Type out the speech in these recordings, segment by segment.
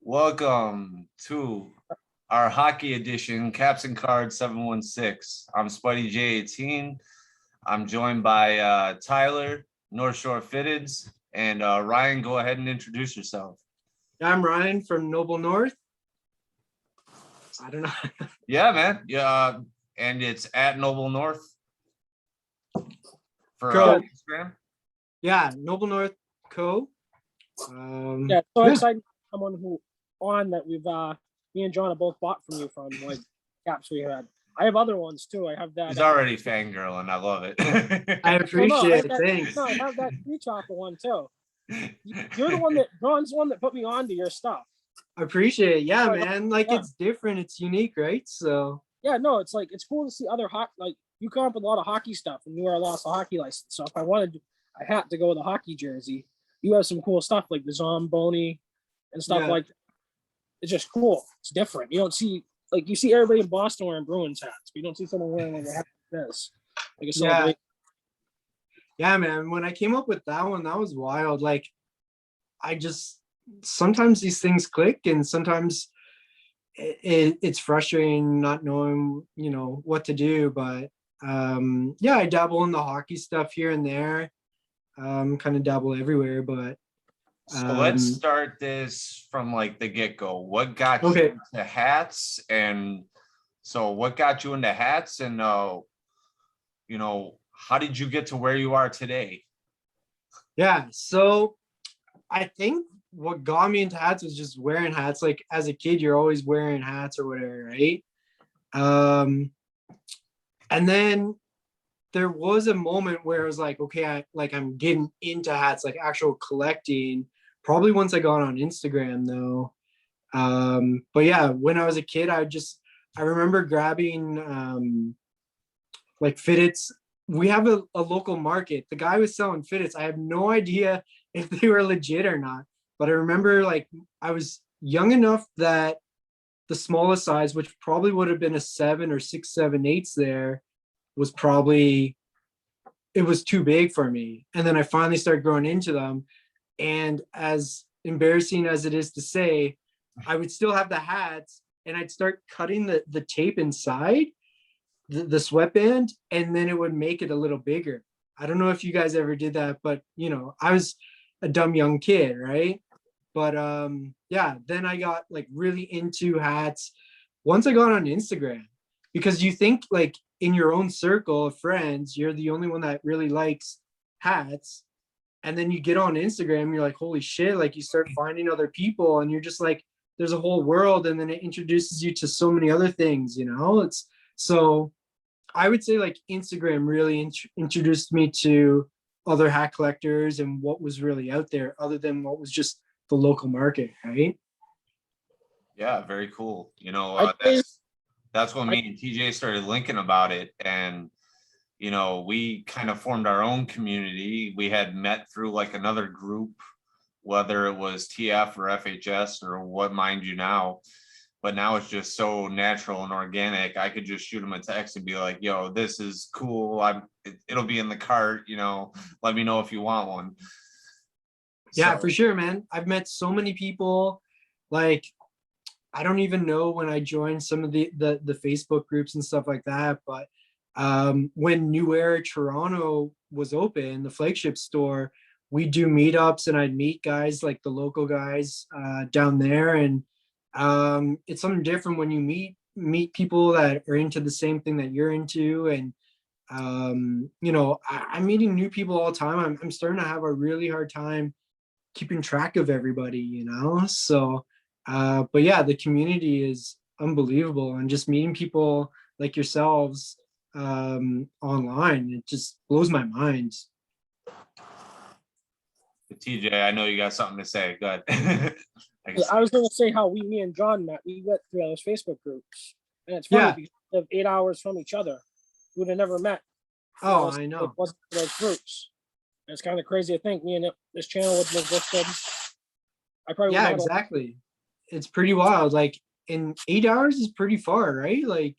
Welcome to our hockey edition, Caps and Cards 716. I'm Spuddy J18. I'm joined by Tyler, North Shore Fitteds, and Ryan. Go ahead and introduce yourself. I'm Ryan from Noble North. I don't know. Yeah, man. Yeah, and it's at Noble North for Instagram. Yeah, Noble North Co. So excited someone who on that we've me and John have both bought from you from like caps we had. I have other ones too. I have that. He's already fangirling. I love it. I appreciate it. Thanks. No, I have that tree chopper one too. You're the one that John's the one that put me onto your stuff. I appreciate it. Yeah, man. Like it's different. It's unique, right? So yeah, no, it's like it's cool to see other hockey. Like you come up with a lot of hockey stuff, and you wear a lot of hockey license. So if I wanted a hat to go with a hockey jersey, you have some cool stuff like the Zomboni and stuff like that. It's just cool. It's different. You don't see like you see everybody in Boston wearing Bruins hats, but you don't see someone wearing like a hat like this. Like a celebration. Yeah, man. When I came up with that one, that was wild. Like I just sometimes these things click, and sometimes it's frustrating not knowing, what to do. But I dabble in the hockey stuff here and there. Kind of dabble everywhere, but so let's start this from like the get-go. What got you into hats? And so what got you into hats, and how did you get to where you are today? Yeah, so I think what got me into hats was just wearing hats. Like as a kid, you're always wearing hats or whatever, right? And then there was a moment where I was like, okay, I'm getting into hats, like actual collecting, probably once I got on Instagram though. But yeah, when I was a kid, I remember grabbing like fitteds. We have a local market. The guy was selling fitteds. I have no idea if they were legit or not, but I remember like I was young enough that the smallest size, which probably would have been a 7 or 6, 7/8 there, was probably, it was too big for me. And then I finally started growing into them. And as embarrassing as it is to say, I would still have the hats and I'd start cutting the tape inside the sweatband, and then it would make it a little bigger. I don't know if you guys ever did that, but I was a dumb young kid, right? But then I got like really into hats once I got on Instagram, because you think like in your own circle of friends, you're the only one that really likes hats. And then you get on Instagram, you're like, holy shit, like you start finding other people and you're just like, there's a whole world. And then it introduces you to so many other things, it's so I would say like Instagram really introduced me to other hat collectors and what was really out there other than what was just the local market, right? Yeah, very cool. That's when me and TJ started linking about it. And, we kind of formed our own community. We had met through like another group, whether it was TF or FHS or what Mind You Now. But now it's just so natural and organic. I could just shoot him a text and be like, yo, this is cool. It'll be in the cart, let me know if you want one. Yeah, for sure, man. I've met so many people. Like, I don't even know when I joined some of the Facebook groups and stuff like that. But when New Era Toronto was open, the flagship store, we do meetups and I'd meet guys like the local guys down there. And it's something different when you meet people that are into the same thing that you're into. And I'm meeting new people all the time. I'm starting to have a really hard time keeping track of everybody, so but yeah, the community is unbelievable, and just meeting people like yourselves online, it just blows my mind. TJ, I know you got something to say. Go ahead. I was going to say how me and John met. We went through those Facebook groups, and it's funny because of 8 hours from each other, we would have never met. Oh, I know. It wasn't those groups. And it's kind of crazy to think me and this channel would have existed. I probably exactly. It's pretty wild. Like in 8 hours is pretty far, right? Like.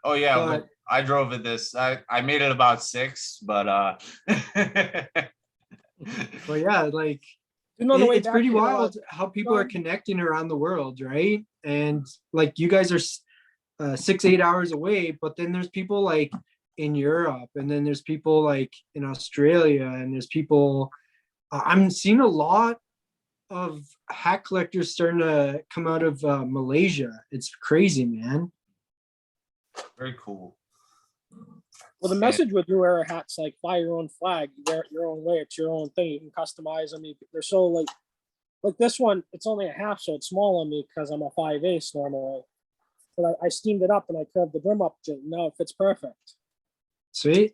Oh yeah, but I drove it I made it about 6, but but yeah, like Even on the way It's back pretty to, wild how people are John. connecting around the world, right? And like you guys are 6, 8 hours away, but then there's people like in Europe, and then there's people like in Australia, and there's people. I'm seeing a lot of hat collectors starting to come out of Malaysia. It's crazy, man. Very cool. Well, the message with New Era hats, like fly your own flag, you wear it your own way. It's your own thing. You can customize them. They're so like this one. It's only a half, so it's small on me because I'm a 5/8 normally. But I steamed it up and I curved the brim up. Now it fits perfect. Sweet.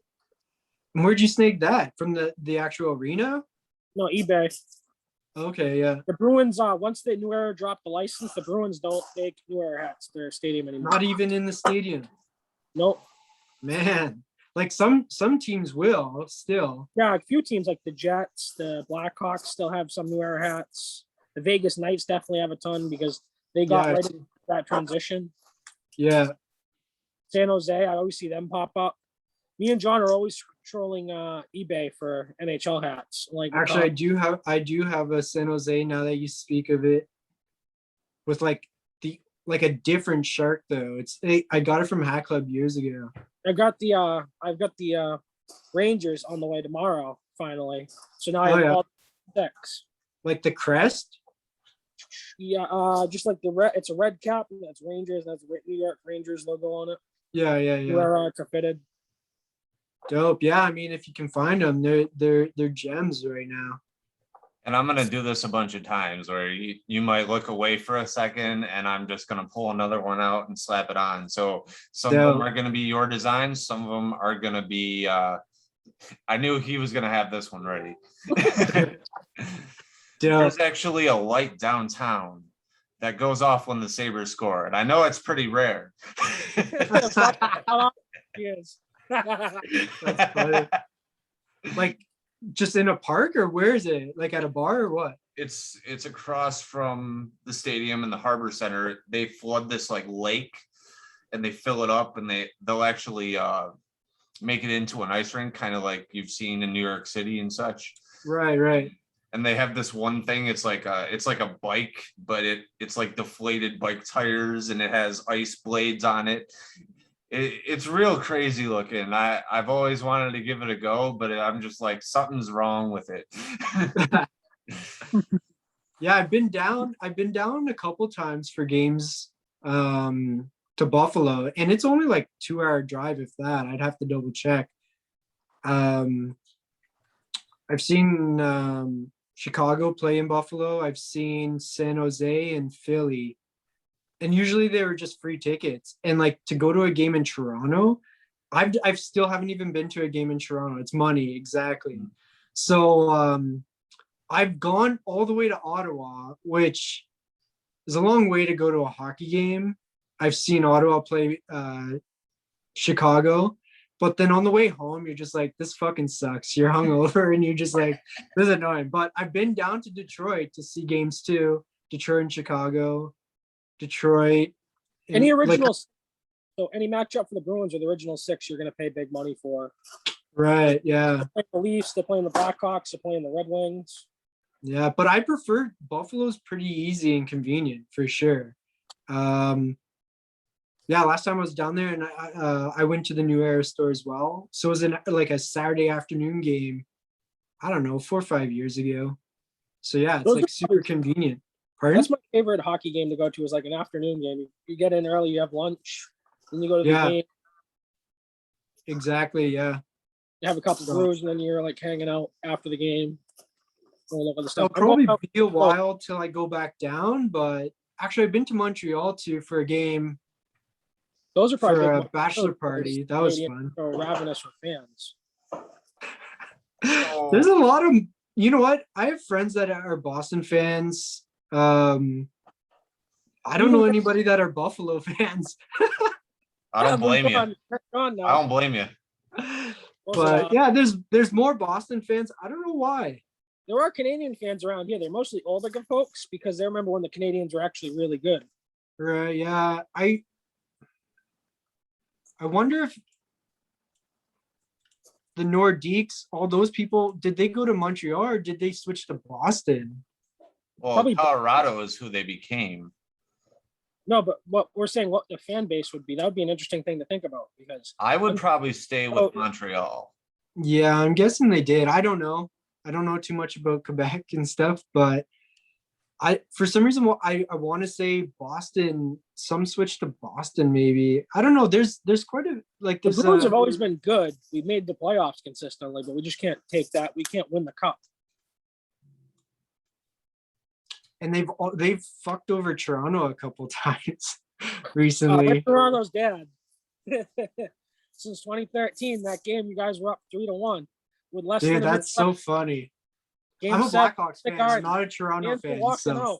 And where'd you snag that? From the actual arena? No, eBay. Okay, yeah. The Bruins, once the New Era dropped the license, the Bruins don't make New Era hats. Their stadium anymore. Not even in the stadium. Nope. Man. Like some teams will still. Yeah, a few teams like the Jets, the Blackhawks still have some New Era hats. The Vegas Knights definitely have a ton because they got Yeah. right into that transition. Yeah. San Jose, I always see them pop up. Me and John are always trolling eBay for NHL hats. Like Actually, I do have a San Jose now that you speak of it. With like a different shark though. I got it from Hat Club years ago. I've got the Rangers on the way tomorrow finally. So now I have all decks. Like the crest? Yeah, just like the red. It's a red cap. And that's Rangers. That's New York Rangers logo on it. Yeah. Where it's fitted. Dope. Yeah, I mean, if you can find them, they're gems right now. And I'm gonna do this a bunch of times where you might look away for a second, and I'm just gonna pull another one out and slap it on. So some of them are gonna be your designs. Some of them are gonna be. I knew he was gonna have this one ready. There's actually a light downtown that goes off when the Sabres score, and I know it's pretty rare. Yes. That's funny. Like just in a park, or where is it? Like at a bar or what? It's across from the stadium and the Harbor Center. They flood this like lake and they fill it up, and they'll actually make it into an ice rink, kind of like you've seen in New York City and such. Right. And they have this one thing, it's like a bike, but it's like deflated bike tires, and it has ice blades on it. It's real crazy looking. I've always wanted to give it a go, but I'm just like, something's wrong with it. Yeah, I've been down a couple times for games to Buffalo, and it's only like 2-hour drive, if that. I'd have to double check. I've seen Chicago play in Buffalo. I've seen San Jose and Philly. And usually they were just free tickets. And like to go to a game in Toronto, I've still haven't even been to a game in Toronto. It's money, exactly. So I've gone all the way to Ottawa, which is a long way to go to a hockey game. I've seen Ottawa play Chicago, but then on the way home, you're just like, this fucking sucks. You're hungover and you're just like, this is annoying. But I've been down to Detroit to see games too. Detroit and Chicago. Detroit. Any original, so any matchup for the Bruins or the original 6, you're going to pay big money for. Right. Yeah. They're playing the Leafs, they're playing the Blackhawks, they're playing the Red Wings. Yeah, but I prefer Buffalo's pretty easy and convenient for sure. Yeah, last time I was down there, and I went to the New Era store as well. So it was like a Saturday afternoon game. I don't know, 4 or 5 years ago. So yeah, it's like super convenient. Pardon? That's my favorite hockey game to go to, is like an afternoon game. You get in early, you have lunch, then you go to the game. Exactly, yeah. You have a couple brews, and then you're like hanging out after the game. It'll probably be a while till I go back down, but actually I've been to Montreal too for a game. Those are probably for a bachelor party. That was fun. Or ravenous for fans. There's a lot of, you know what? I have friends that are Boston fans. I don't know anybody that are Buffalo fans. I don't blame you. I don't blame you. But yeah, there's more Boston fans. I don't know why. There are Canadian fans around here. They're mostly older folks because they remember when the Canadians were actually really good. Right. Yeah. I wonder if the Nordiques, all those people, did they go to Montreal or did they switch to Boston? Well, Probably- Colorado is who they became. No, but what we're saying, what the fan base would be, that would be an interesting thing to think about because I would probably stay with Oh. Montreal. Yeah, I'm guessing they did. I don't know. I don't know too much about Quebec and stuff, but for some reason, I want to say Boston. Some switch to Boston, maybe. I don't know. There's quite a like. the There's Bruins have always been good. We made the playoffs consistently, but we just can't take that. We can't win the cup. and they've fucked over Toronto a couple times recently. Toronto's dad. Since 2013, that game you guys were up 3-1 with less Dude, than a that's so funny. game I'm a seven, Blackhawks the fan, Garden. not a Toronto Fans were fan. walking So out.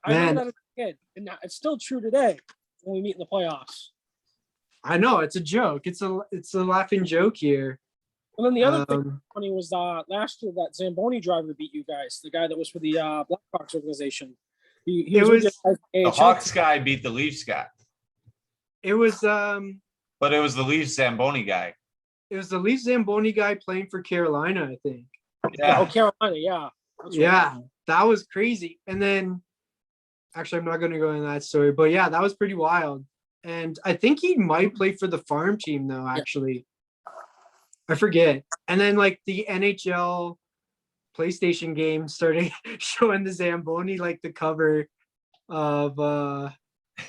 I Man. remember that as a kid, and it's still true today when we meet in the playoffs. I know it's a joke. It's a laughing joke here. And then the other thing Um, funny was last year that Zamboni driver beat you guys, the guy that was for the Blackhawks organization. He It was, with was- you guys The AHL. Hawks guy beat the Leafs guy, it was but it was the Leafs Zamboni guy. the Leaf Zamboni guy playing for Carolina, I think. Oh, Yeah, Carolina, yeah. That's right. Yeah, that was crazy. And then, actually, I'm not going to go into that story, but yeah, that was pretty wild. And I think he might play for the farm team though. Actually, I forget. And then like the NHL PlayStation game started showing the Zamboni like the cover of the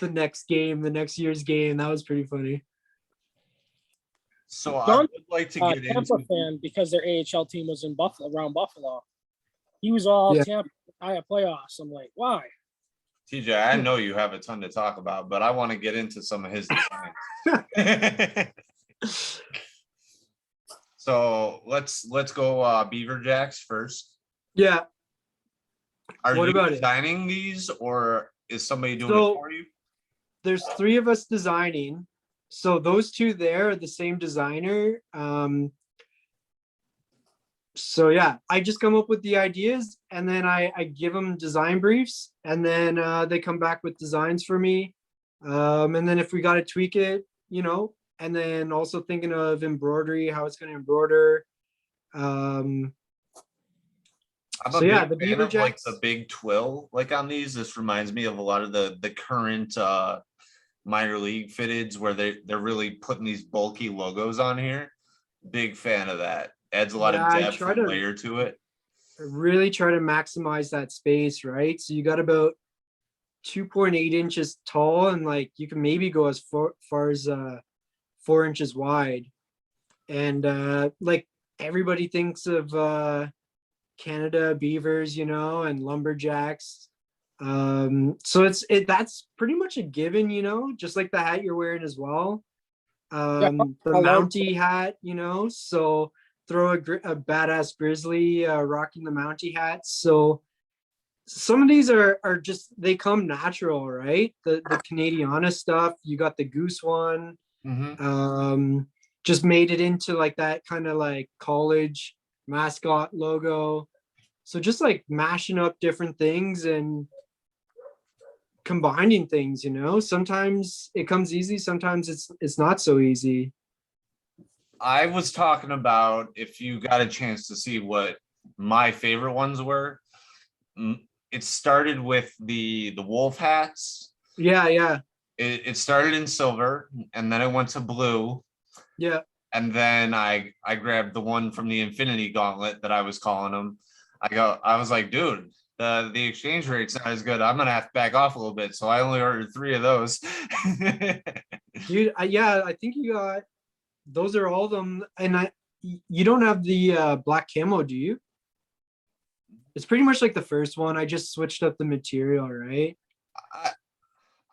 next year's game. That was pretty funny. so I John- would like to get Tampa into. fan because their AHL team was in Buffalo, around Buffalo. He was all Yeah. Tampa playoffs. I'm like, why? TJ, I know you have a ton to talk about, but I want to get into some of his designs. So let's go Beaver Jacks first. Yeah. Are What you about it? designing these or is somebody doing So- it for you? There's 3 of us designing. So those 2 there are the same designer. So yeah, I just come up with the ideas and then I give them design briefs and then they come back with designs for me. And then if we got to tweak it, and then also thinking of embroidery, how it's going to embroider. I'm a So, yeah, big the fan Beaver of like Jacks- the big twill like on these. This reminds me of a lot of the current minor league fitteds where they're really putting these bulky logos on here. Big fan of that. Adds a lot Yeah, of I depth try and to- layer to it. really try to maximize that space, right? So you got about 2.8 inches tall and like you can maybe go as far as 4 inches wide. And like everybody thinks of Canada Beavers, and lumberjacks. So that's pretty much a given, just like the hat you're wearing as well. The I love- Mountie hat, so throw a badass grizzly rocking the Mountie hat. So some of these are just, they come natural, right? The Canadiana stuff, you got the goose one, just made it into like that kind of like college mascot logo. So just like mashing up different things and combining things, sometimes it comes easy, sometimes it's not so easy. I was talking about if you got a chance to see what my favorite ones were. It started with the wolf hats. Yeah. It started in silver and then it went to blue. Yeah. And then I grabbed the one from the Infinity Gauntlet that I was calling them. I was like, dude, the exchange rate's not as good. I'm gonna have to back off a little bit. So I only ordered 3 of those. Dude, I think you got, those are all of them. And you don't have the black camo, do you? It's pretty much like the first one. I just switched up the material, right?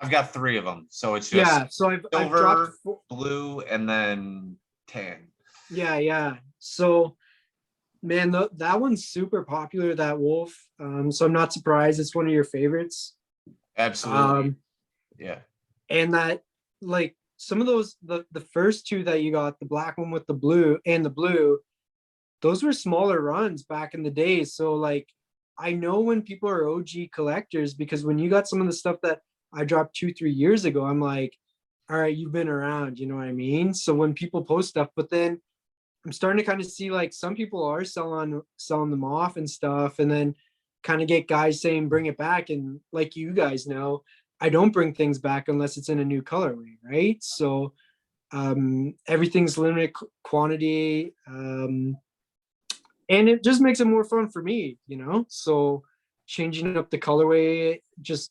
I've got 3 of them. So it's just Yeah. So I've silver, dropped blue, and then tan. Yeah. So, man, that one's super popular, that wolf. So I'm not surprised. It's one of your favorites. Absolutely. Yeah. And that, like, some of those, the first 2 that you got, the black one with the blue and the blue, those were smaller runs back in the day. So, like, I know when people are OG collectors, because when you got some of the stuff that I dropped 2-3 years ago, I'm like, all right, you've been around, you know what I mean? So when people post stuff, but then I'm starting to kind of see like some people are selling them off and stuff, and then kind of get guys saying bring it back. And like you guys know, I don't bring things back unless it's in a new colorway, right? So everything's limited quantity. And it just makes it more fun for me, you know? So changing up the colorway just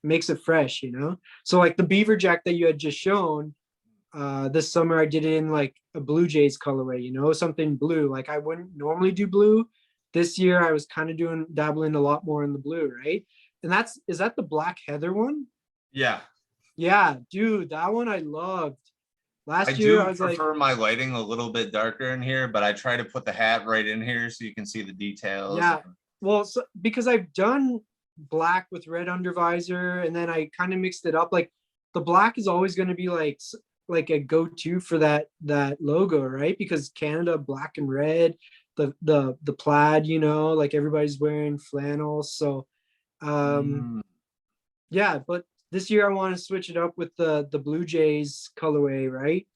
makes it fresh, you know? So like the beaver jack that you had just shown, this summer I did it in like a Blue Jays colorway, you know, something blue. Like I wouldn't normally do blue. This year I was kind of dabbling a lot more in the blue, right? And is that the Black Heather one? Yeah. Yeah, dude, that one I loved. I Last year do I was like, prefer my lighting a little bit darker in here, but I try to put the hat right in here so you can see the details. yeah, well, so, because I've done black with red undervisor, and then I kind of mixed it up. Like the black is always going to be like a go-to for that logo, right? Because Canada, black and red, the plaid, you know, like everybody's wearing flannel. So yeah, but this year I want to switch it up with the Blue Jays colorway, right?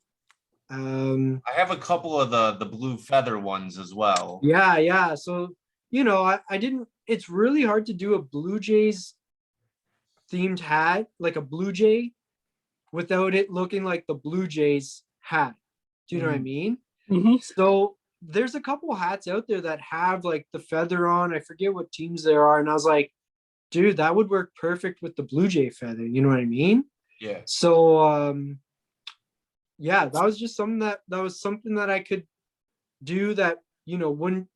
I have a couple of the blue feather ones as well. Yeah. So, you know, I didn't, it's really hard to do a Blue Jays themed hat, like a Blue Jay, without it looking like the Blue Jays hat. Do you know what I mean? Mm-hmm. So there's a couple hats out there that have like the feather on. I forget what teams there are. And I was like, dude, that would work perfect with the Blue Jay feather. You know what I mean? Yeah. So yeah, that was just something that I could do that, you know, wouldn't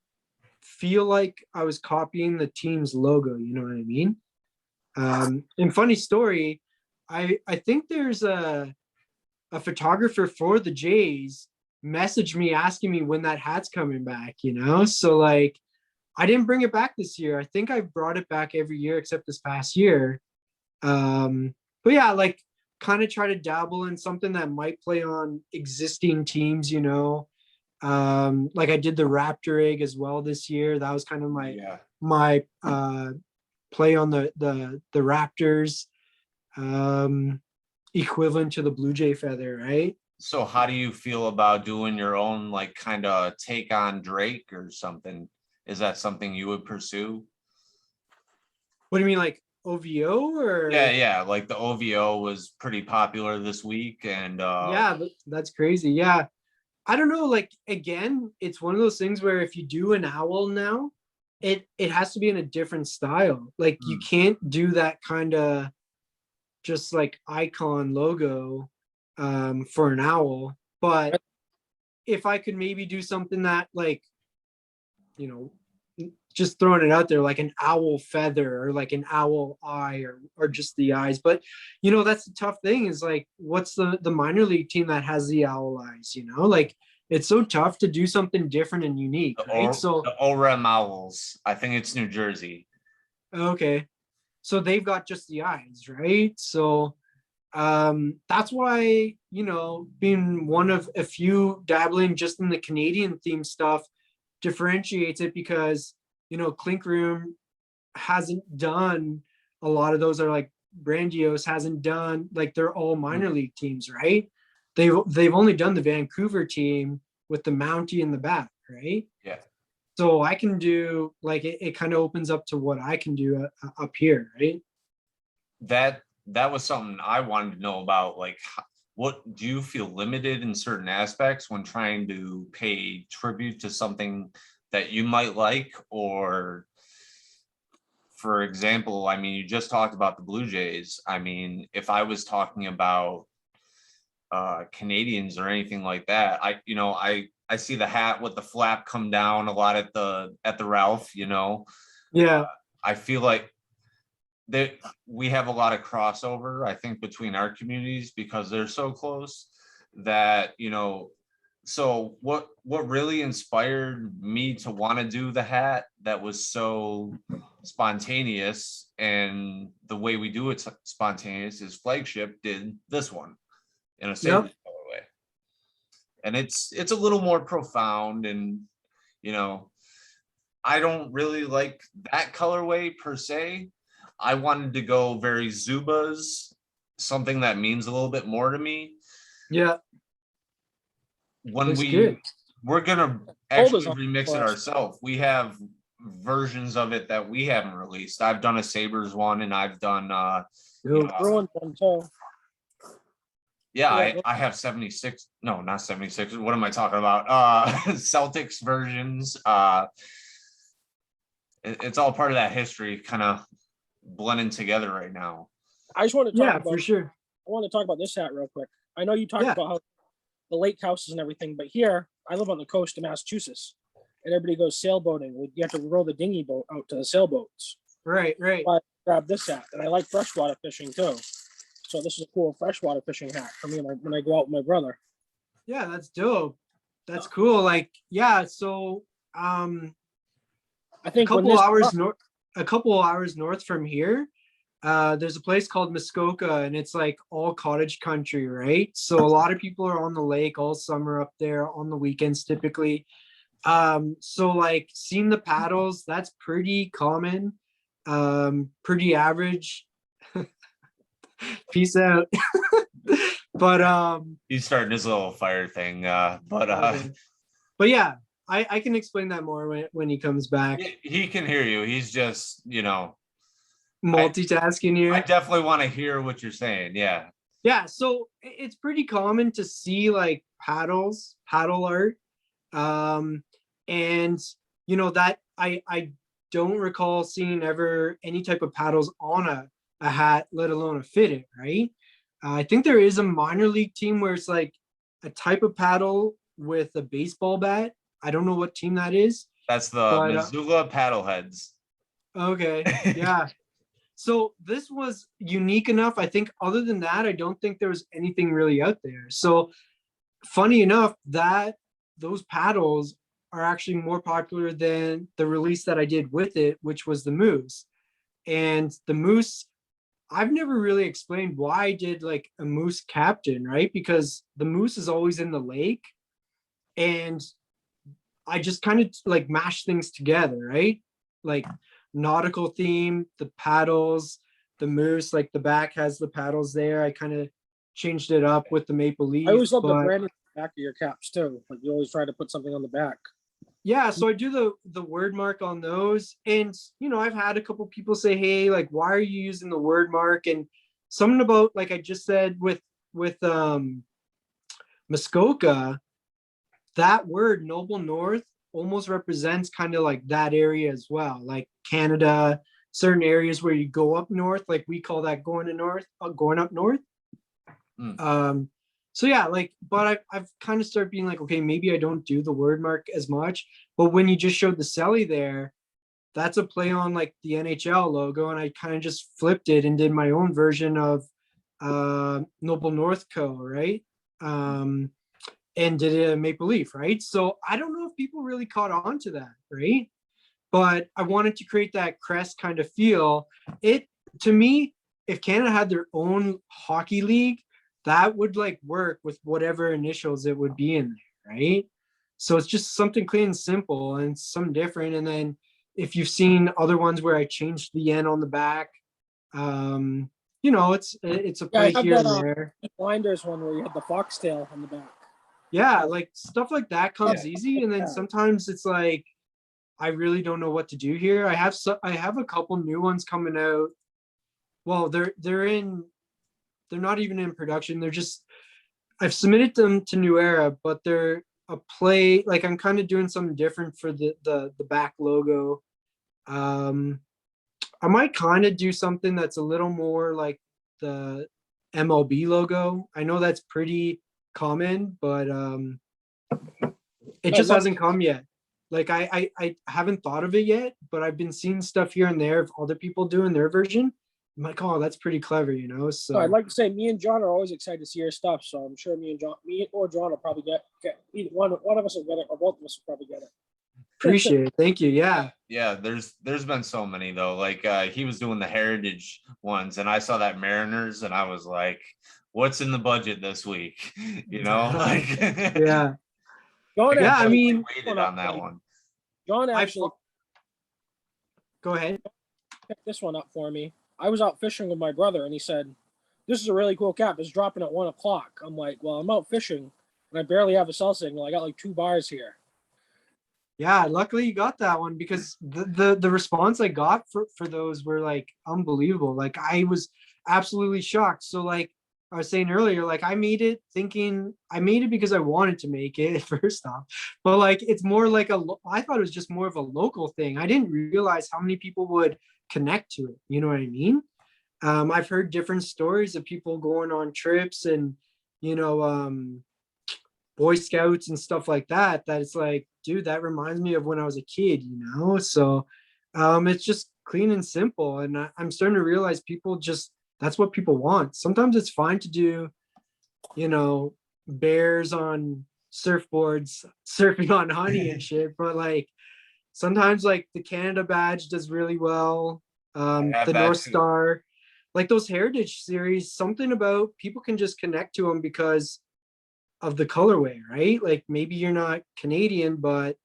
feel like I was copying the team's logo. You know what I mean? And funny story, I think there's a photographer for the Jays messaged me asking me when that hat's coming back, you know? So like, I didn't bring it back this year. I think I brought it back every year except this past year. But yeah, like kind of try to dabble in something that might play on existing teams, you know. Like I did the Raptor egg as well this year. That was kind of my play on the Raptors, equivalent to the Blue Jay feather, right? So how do you feel about doing your own like kind of take on Drake or something? Is that something you would pursue? What do you mean, like OVO or? Yeah. Like the OVO was pretty popular this week, and Yeah, that's crazy. Yeah, I don't know. Like again, it's one of those things where if you do an owl now, it has to be in a different style. Like you can't do that kind of just like icon logo for an owl. But if I could maybe do something that like, you know, just throwing it out there, like an owl feather or like an owl eye or just the eyes. But you know, that's the tough thing is like, what's the minor league team that has the owl eyes, you know? Like it's so tough to do something different and unique, right? So the Orem Owls, I think it's New Jersey. Okay. So they've got just the eyes, right? So that's why, you know, being one of a few dabbling just in the Canadian theme stuff differentiates it because, you know, Clink Room hasn't done a lot of those are like Brandios hasn't done, like they're all minor league teams, right? They've only done the Vancouver team with the Mountie in the back, right? Yeah. So I can do like it kind of opens up to what I can do up here, right? That was something I wanted to know about. Like, what do you feel limited in certain aspects when trying to pay tribute to something that you might like? Or, for example, I mean, you just talked about the Blue Jays. I mean, if I was talking about Canadians or anything like that, I see the hat with the flap come down a lot at the Ralph, you know. Yeah. I feel like that we have a lot of crossover, I think, between our communities because they're so close that, you know, so what really inspired me to want to do the hat that was so spontaneous, and the way we do it spontaneous is Flagship did this one in a saber colorway. And it's a little more profound, and you know, I don't really like that colorway per se. I wanted to go very Zubaz, something that means a little bit more to me. Yeah. When we're gonna actually remix it ourselves. We have versions of it that we haven't released. I've done a Sabres one, and I've done Dope. Bruins one too. yeah, Yeah. I have 76. No, not 76. What am I talking about? Celtics versions. It's all part of that history kind of blending together right now. I just want to talk Yeah, about. for sure. I want to talk about this hat real quick. I know you talked Yeah. about how the lake houses and everything, but here I live on the coast of Massachusetts, and everybody goes sailboating. You have to row the dinghy boat out to the sailboats. Right. I grabbed this hat, and I like freshwater fishing too. So this is a cool freshwater fishing hat for me when I go out with my brother. Yeah, that's dope. That's cool. Like, yeah, so I a think when couple this hours north from here, there's a place called Muskoka, and it's like all cottage country, right? So a lot of people are on the lake all summer up there on the weekends typically. So like seeing the paddles, that's pretty common, pretty average. Peace out. But He's starting his little fire thing. But yeah, I can explain that more when he comes back. he can hear you. He's just, Multitasking here. I definitely want to hear what you're saying. Yeah. Yeah, so it's pretty common to see like paddle art. And that I don't recall seeing ever any type of paddles on a hat, let alone a fitted, right? I think there is a minor league team where it's like a type of paddle with a baseball bat. I don't know what team that is. That's the Missoula Paddleheads. Okay, yeah. So this was unique enough. I think other than that, I don't think there was anything really out there. So funny enough, that those paddles are actually more popular than the release that I did with it, which was the Moose. And the Moose, I've never really explained why I did like a Moose captain, right? Because the Moose is always in the lake, and I just kind of like mash things together, right? Like nautical theme, the paddles, the Moose, like the back has the paddles there. I kind of changed it up with the maple leaf. I always love the branding on the back of your caps too. Like you always try to put something on the back. Yeah, so I do the word mark on those, and I've had a couple people say, "Hey, like, why are you using the word mark?" And something about, like I just said with Muskoka, that word Noble North almost represents kind of like that area as well, like Canada, certain areas where you go up north, like we call that going up north. So yeah, like, but I've kind of started being like, okay, maybe I don't do the word mark as much. But when you just showed the Selly there, that's a play on like the NHL logo, and I kind of just flipped it and did my own version of Noble North Co. Right, and did a maple leaf, right? So I don't know if people really caught on to that, right? But I wanted to create that crest kind of feel. It, to me, if Canada had their own hockey league, that would like work with whatever initials it would be in there, right? So it's just something clean and simple and some different. And then if you've seen other ones where I changed the N on the back, it's a play here and there. Blinders one where you had the foxtail on the back. Yeah, like stuff like that comes easy, and then sometimes it's like I really don't know what to do here. I have a couple new ones coming out. Well, they're not even in production. I've submitted them to New Era, but they're a play, like I'm kind of doing something different for the back logo. I might kind of do something that's a little more like the MLB logo. I know that's pretty common, but it just hasn't come yet. Like I haven't thought of it yet, but I've been seeing stuff here and there of other people doing their version. I'm like, oh, that's pretty clever, So I'd like to say me and John are always excited to see your stuff. So I'm sure me or John will probably get either one of us will get it, or both of us will probably get it. Appreciate it. Thank you. Yeah. Yeah, there's been so many though. Like he was doing the heritage ones, and I saw that Mariners, and I was like, what's in the budget this week? Like Yeah. John, yeah, I mean, waited on that one. John actually go ahead. Picked this one up for me. I was out fishing with my brother, and he said, "This is a really cool cap. It's dropping at 1:00." I'm like, "Well, I'm out fishing, and I barely have a cell signal. I got like 2 bars here." Yeah, luckily you got that one because the response I got for those were like unbelievable. Like I was absolutely shocked. So like I was saying earlier, like I made it thinking I made it because I wanted to make it first off. But like it's more like I thought it was just more of a local thing. I didn't realize how many people would connect to it. You know what I mean? I've heard different stories of people going on trips and you know Boy Scouts and stuff like that, that it's like, dude, that reminds me of when I was a kid, you know? So it's just clean and simple. And I'm starting to realize people just, that's what people want. Sometimes it's fine to do, you know, bears on surfboards, surfing on honey and shit. But like sometimes like the Canada badge does really well. I have The that North too. Star, like those heritage series, something about people can just connect to them because of the colorway, right? Like maybe you're not Canadian, but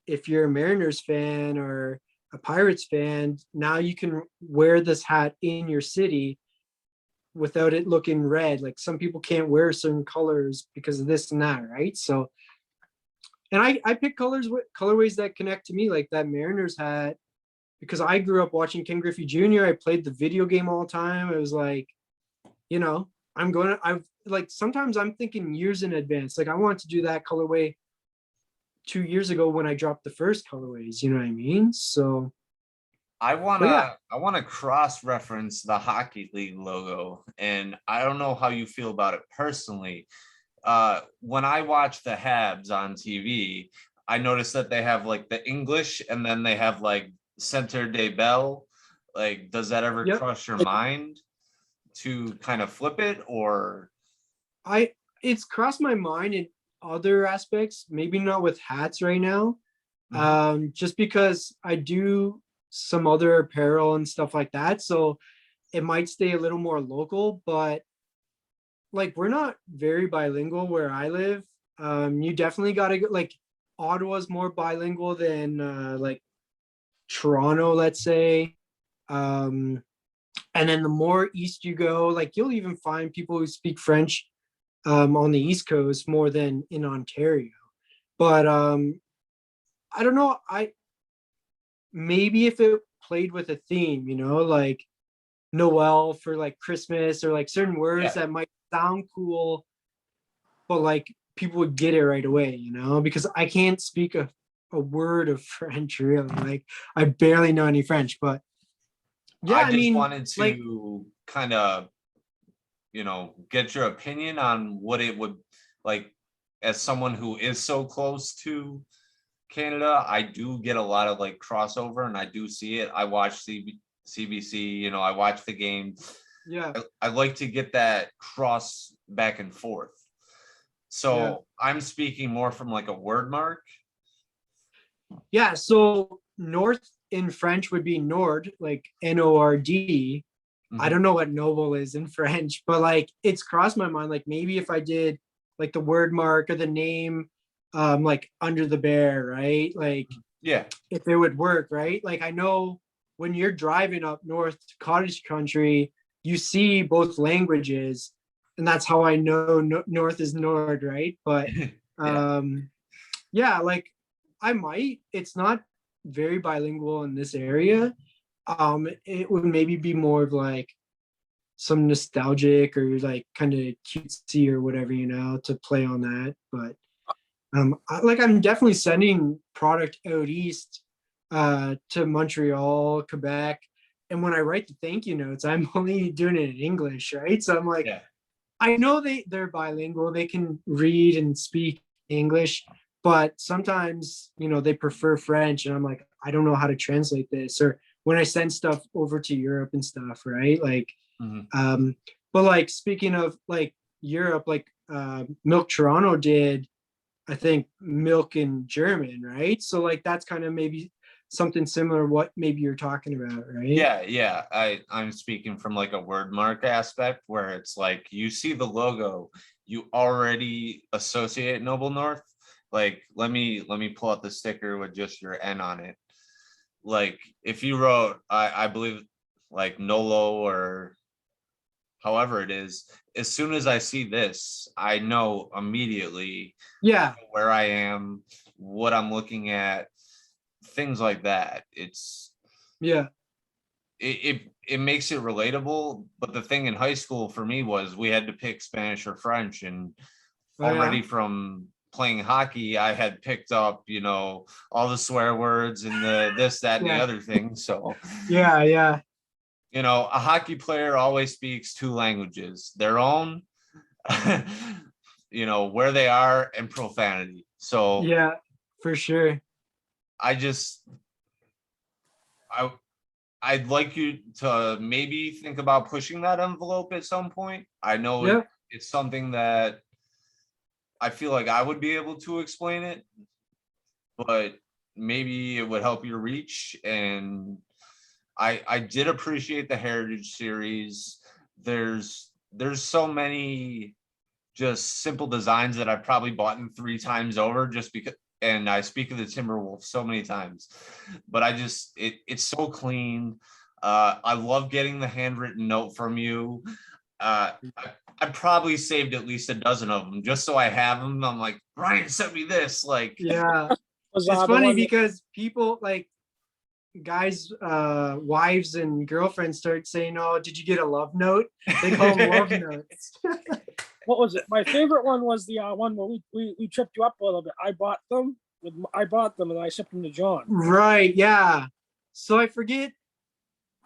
if you're a Mariners fan or a Pirates fan, now you can wear this hat in your city without it looking red. Like some people can't wear certain colors because of this and that, right? So, and I pick colors with colorways that connect to me, like that Mariners hat, because I grew up watching Ken Griffey Jr. I played the video game all the time. It was like, you know, I've like sometimes I'm thinking years in advance. Like I want to do that colorway 2 years ago when I dropped the first colorways, you know what I mean? So, I but yeah, wanna cross-reference the Hockey League logo, and I don't know how you feel about it personally. When I watch the Habs on TV, I notice that they have like the English and then they have like Center de Bell. Like, does that ever yep. cross your mind to kind of flip it or? I it's crossed my mind in other aspects, maybe not with hats right now. Mhm. Just because I do some other apparel and stuff like that. So it might stay a little more local, but like we're not very bilingual where I live. You definitely gotta go like Ottawa's more bilingual than like Toronto, let's say. Um, and then the more east you go, like you'll even find people who speak French on the East Coast more than in Ontario. But I don't know. I maybe if it played with a theme, you know, like Noel for like Christmas or like certain words Yeah, that might sound cool, but like people would get it right away, you know, because I can't speak a word of French really. Like I barely know any French, but yeah, I I just mean, wanted like to kind of, get your opinion on what it would like as someone who is so close to Canada. I do get a lot of like crossover and I do see it. I watch CBC, I watch the game. yeah, I like to get that cross back and forth. yeah. So I'm speaking more from like a word mark. Yeah, so north in French would be Nord, like Nord. I Mhm. don't know what noble is in French, but like it's crossed my mind. Like maybe if I did like the word mark or the name, like under the bear, right? Like Yeah. if it would work, right? Like I know when you're driving up north to cottage country, you see both languages, and that's how I know north is Nord, right? But Yeah. um yeah, like I might. It's not very bilingual in this area. It would maybe be more of like some nostalgic or like kind of cutesy or whatever, you know, to play on that. But like I'm definitely sending product out east to Montreal, Quebec. And when I write the thank you notes, I'm only doing it in English, right? So I'm like, Yeah. I know they're bilingual, they can read and speak English, but sometimes you know they prefer French, and I'm like, I don't know how to translate this. Or when I send stuff over to Europe and stuff, right? Like, Mhm. um, but like speaking of like Europe, like Milk Toronto did, I think Milk in German, right? So like that's kind of maybe something similar what maybe you're talking about, right? Yeah, yeah. I'm speaking from like a word mark aspect where it's like you see the logo, you already associate Noble North. Like let me pull out the sticker with just your N on it. Like if you wrote I believe like Nolo or however it is, as soon as I see this, I know immediately Yeah, where I am, what I'm looking at. things like that. Yeah. It makes it relatable. But the thing in high school for me was we had to pick Spanish or French, and Oh, yeah? already from playing hockey, I had picked up, all the swear words and the this, that, and the Yeah. other thing. So, Yeah. Yeah. a hockey player always speaks two languages, their own, where they are, and profanity. So Yeah. For sure. I just, I, I'd like you to maybe think about pushing that envelope at some point. I know Yeah. it's something that I feel like I would be able to explain it, but maybe it would help your reach. And I did appreciate the Heritage series. There's so many just simple designs that I've probably bought in 3 times over just because, and I speak of the Timberwolf so many times, but it's so clean. I love getting the handwritten note from you. I probably saved at least a dozen of them just so I have them. I'm like, Ryan sent me this. Like, Yeah. Was, It's the funny one that- because people like guys, wives and girlfriends start saying, "Oh, did you get a love note?" They call them love notes. what was it? My favorite one was the one where we tripped you up a little bit. I bought them and I shipped them to John. Right. Yeah. So I forget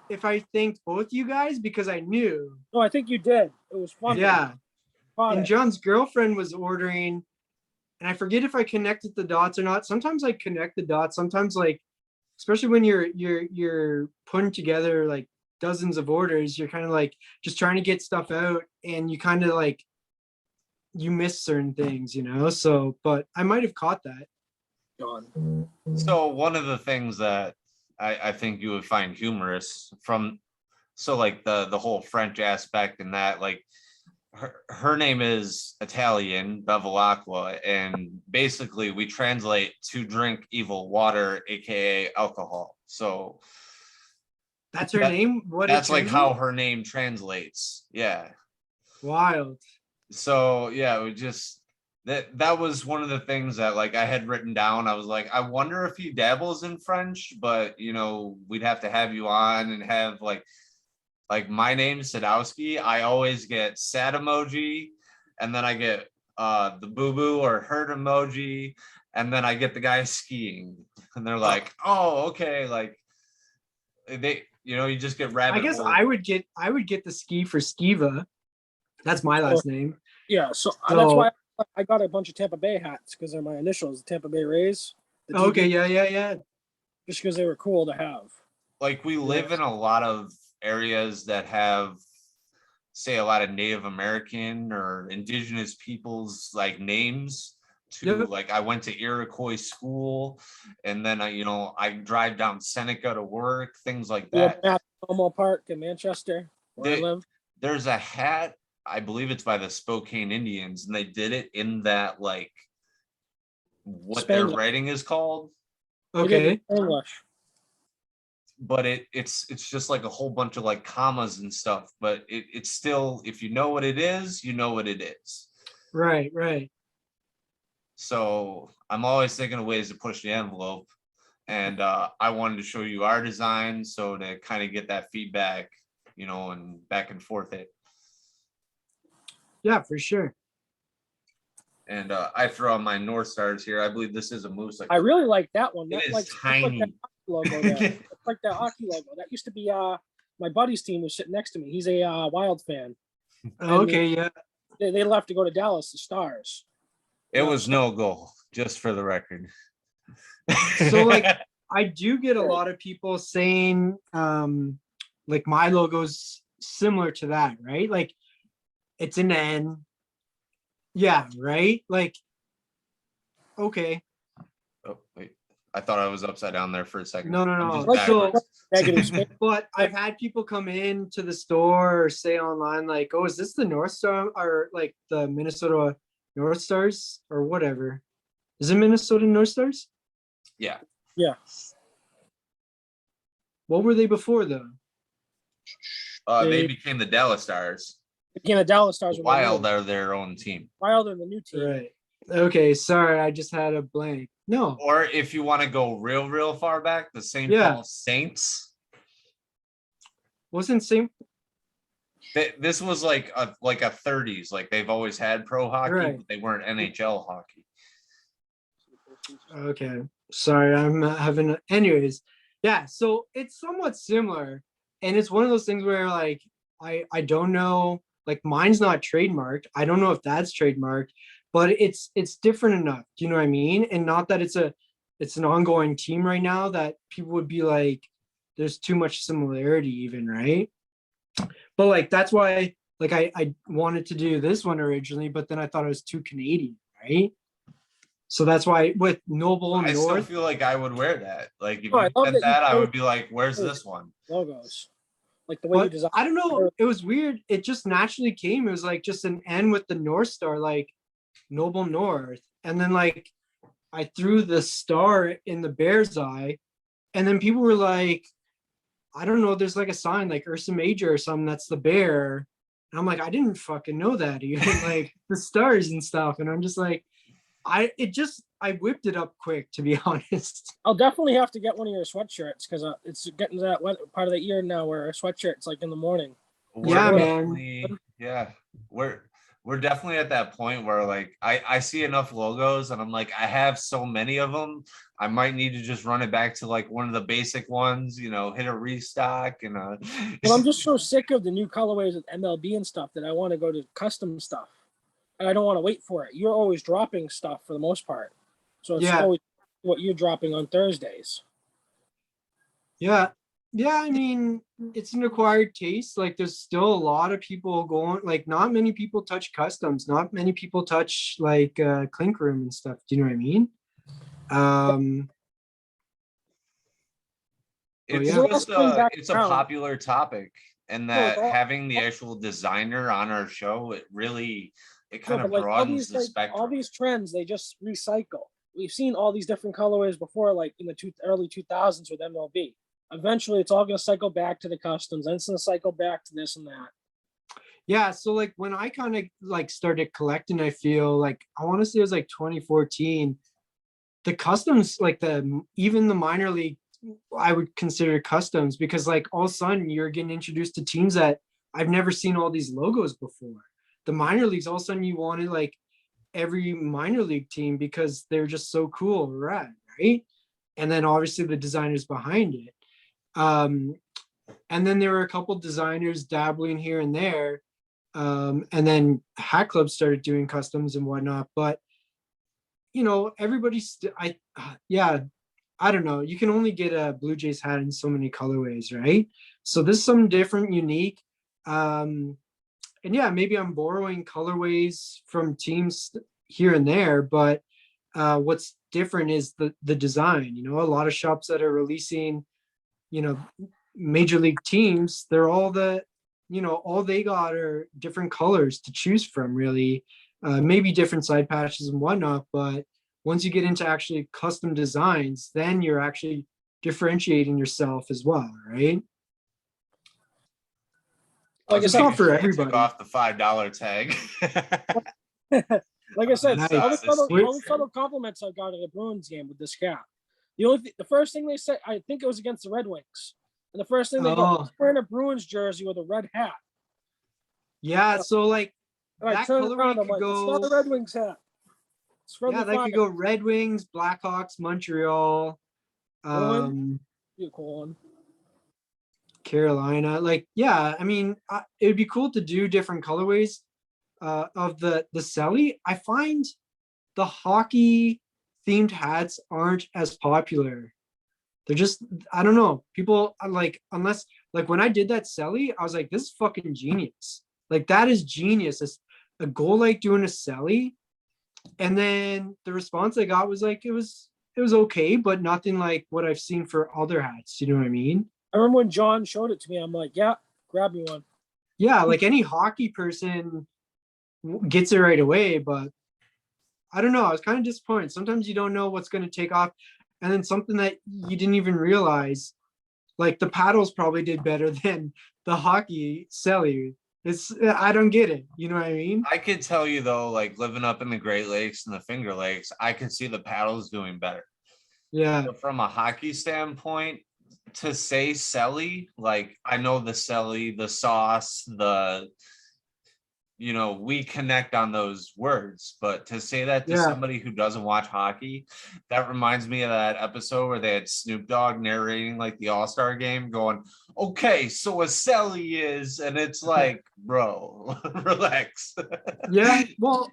if I thanked both you guys because I knew. No, I think you did. It was fun. Yeah. Bought And it. John's girlfriend was ordering, and I forget if I connected the dots or not. Sometimes I connect the dots. Sometimes, like, especially when you're putting together like dozens of orders, you're kind of like just trying to get stuff out, and you kind of like you miss certain things, So, but I might have caught that. John. so one of the things that I think you would find humorous like the whole French aspect, and that, like, her name is Italian, Bevilacqua, and basically we translate to drink evil water, aka alcohol. So That's her That- name. What? that's it like translates? how her name translates. Yeah. Wild. So yeah, it was just that was one of the things that, like, I had written down. I was like, I wonder if he dabbles in French, but we'd have to have you on and have like my name's Sadowski. I always get sad emoji, and then I get the boo-boo or hurt emoji, and then I get the guy skiing, and they're like, oh, okay, like you just get rabbit I guess hole. I would get the ski for Skiva. That's my last name. Yeah, so So- that's why I got a bunch of Tampa Bay hats because they're my initials, Tampa Bay Rays. The TB, Okay. Yeah. just because they were cool to have. Like, we live in a lot of areas that have, say, a lot of Native American or indigenous people's like names to Yep. like, I went to Iroquois school, and then I drive down Seneca to work, things like that. At Belmo Park in Manchester, where I live. There's a hat, I believe it's by the Spokane Indians, and they did it in that, like, what their Spanglish. writing is called, They did Okay. it in English. but it's just like a whole bunch of like commas and stuff, but it's still, if you know what it is, you know what it is. Right. So I'm always thinking of ways to push the envelope, and I wanted to show you our design, so to kind of get that feedback, and back and forth it. Yeah, for sure. And I throw on my North Stars here. I believe this is a moose. I really like that one. It That is like tiny. that hockey logo there. It's like that hockey logo. That used to be my buddy's team was sitting next to me. He's a Wild fan. Okay. Yeah. They left to go to Dallas, the Stars. It was no goal, just for the record. So, like, I do get a lot of people saying, like, my logo's similar to that, right? Like, it's an N. Yeah, right? Like, okay. Oh, wait. I thought I was upside down there for a second. No. I'm just Like, so- backwards. Negative space. But I've had people come in to the store or say online, like, oh, is this the North Star or like the Minnesota North Stars or whatever? Is it Minnesota North Stars? Yeah. Yeah. What were they before though? They They- became the Dallas Stars. Again, the Dallas Stars were Wild the new, are their own team. Wild are the new team. Right. Okay, sorry, I just had a blank. No, Or if you want to go real far back, the St. yeah, Paul Saints. wasn't same. This was like a 30s. Like they've always had pro hockey, Right. but they weren't NHL hockey. Okay, sorry, I'm having. Anyways, yeah. So it's somewhat similar, and it's one of those things where like I don't know. Like mine's not trademarked. I don't know if that's trademarked, but it's different enough. Do you know what I mean? And not that it's an ongoing team right now that people would be like, there's too much similarity, even right. But like that's why like I wanted to do this one originally, but then I thought it was too Canadian, right? So that's why with Noble I still North, feel like I would wear that. Like if Oh, you I love said that you that, I chose would be like, "Where's this one?" logos, like the way you but design. I don't know. It was weird. It just naturally came. It was like just an N with the North Star, like Noble North, and then like I threw the star in the bear's eye, and then people were like, I don't know. There's like a sign like Ursa Major or something. That's the bear. And I'm like, I didn't fucking know that. Even like the stars and stuff. And I'm just like, I whipped it up quick to be honest. I'll definitely have to get one of your sweatshirts because it's getting to that part of the year now where a sweatshirt's like in the morning. We're Yeah, What- man. definitely, yeah, we're definitely at that point where like I see enough logos and I'm like, I have so many of them. I might need to just run it back to like one of the basic ones, hit a restock and Well, I'm just so sick of the new colorways of MLB and stuff that I want to go to custom stuff, and I don't want to wait for it. You're always dropping stuff for the most part, so it's Yeah. always what you're dropping on Thursdays. Yeah. Yeah. I mean, it's an acquired taste. Like there's still a lot of people going, like not many people touch customs. Not many people touch like clink room and stuff. Do you know what I mean? Um, it's yeah. just it's a popular topic, and that having the actual designer on our show, it kind of broadens the spectrum. All these trends, they just recycle. We've seen all these different colorways before, like in the early 2000s with MLB. Eventually, it's all going to cycle back to the customs, and it's going to cycle back to this and that. Yeah. So like when I kind of like started collecting, I feel like I want to say it was like 2014. The customs, like even the minor league, I would consider customs because like all of a sudden you're getting introduced to teams that I've never seen all these logos before. The minor leagues, all of a sudden you wanted like every minor league team because they're just so cool, right? And then obviously the designers behind it. And then there were a couple designers dabbling here and there. And then Hat Club started doing customs and whatnot. But everybody's I don't know. You can only get a Blue Jays hat in so many colorways, right? So this is something different, unique. And yeah, maybe I'm borrowing colorways from teams here and there, but what's different is the design. A lot of shops that are releasing, major league teams, they're all all they got are different colors to choose from, really. Maybe different side patches and whatnot, but once you get into actually custom designs, then you're actually differentiating yourself as well, right? Like it's not for everybody. Took off the $5 tag. Like I said, Nice. all the subtle compliments I got at the Bruins game with this cap. The first thing they said, I think it was against the Red Wings, and the first thing they go, "He's wearing a Bruins jersey with a red hat." Yeah, so like and I turned around, I'm like, "It's not a Red Wings hat." Yeah, that could go Red Wings, Blackhawks, Montreal, Carolina. Like, yeah, I mean, it would be cool to do different colorways of the Selly. I find the hockey themed hats aren't as popular. They're just, I don't know. People are like, unless like when I did that Selly, I was like, this is fucking genius. Like that is genius. It's a goal like doing a Selly. And then the response I got was like, it was okay, but nothing like what I've seen for other hats. You know what I mean? I remember when John showed it to me, I'm like, yeah, grab me one. Yeah, like any hockey person gets it right away, but I don't know. I was kind of disappointed. Sometimes you don't know what's going to take off. And then something that you didn't even realize, like the paddles probably did better than the hockey Selly. I don't get it. You know what I mean? I could tell you though, like living up in the Great Lakes and the Finger Lakes, I could see the paddles doing better. Yeah. But from a hockey standpoint, to say Selly, like I know the Selly, the sauce, we connect on those words, but to say that to Yeah. somebody who doesn't watch hockey, that reminds me of that episode where they had Snoop Dogg narrating like the All-Star game, going, okay, so a Selly is, and it's like, bro, relax. Yeah. Well,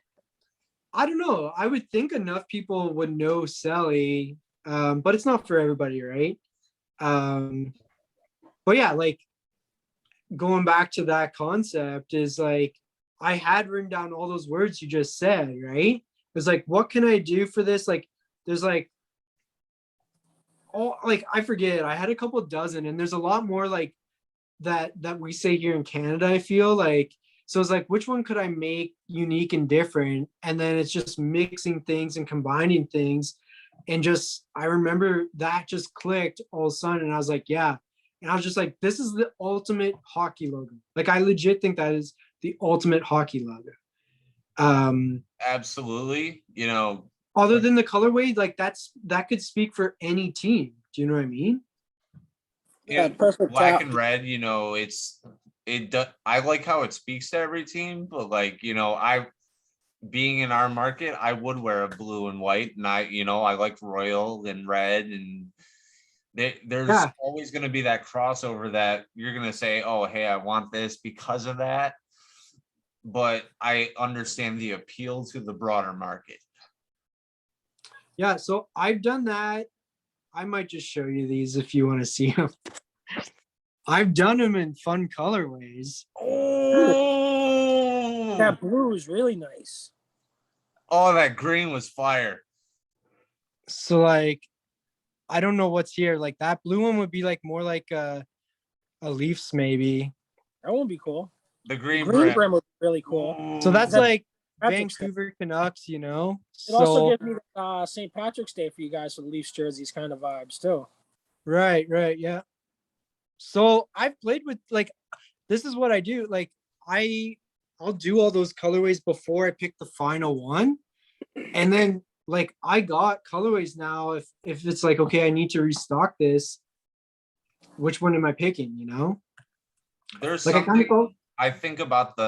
I don't know. I would think enough people would know Sally, but it's not for everybody, right? But yeah, like going back to that concept is like I had written down all those words you just said, right? It was like, what can I do for this? Like, there's like like I forget. I had a couple dozen, and there's a lot more like that we say here in Canada. I feel like so it's like which one could I make unique and different, and then it's just mixing things and combining things, and just I remember that just clicked all of a sudden, and I was like, yeah, and I was just like, this is the ultimate hockey logo. Like I legit think that is the ultimate hockey logo. Absolutely. Other than the colorway, like that could speak for any team. Do you know what I mean? Yeah, perfect. Black and red, I like how it speaks to every team, but like, I being in our market, I would wear a blue and white, and I like royal and red, and there's always going to be that crossover that you're going to say, oh, hey, I want this because of that. But I understand the appeal to the broader market. Yeah, so I've done that. I might just show you these if you want to see them. I've done them in fun colorways. Oh, that blue is really nice. Oh, that green was fire. So like, I don't know what's here. Like that blue one would be like more like a Leafs maybe. That would be cool. The green brim would be really cool. So that's like Vancouver Canucks, It also gives me St. Patrick's Day for you guys for the Leafs jerseys kind of vibes too. Right, yeah. So I've played with like, this is what I do. Like I'll do all those colorways before I pick the final one. And then like I got colorways now. If it's like, okay, I need to restock this, which one am I picking, There's like something I think about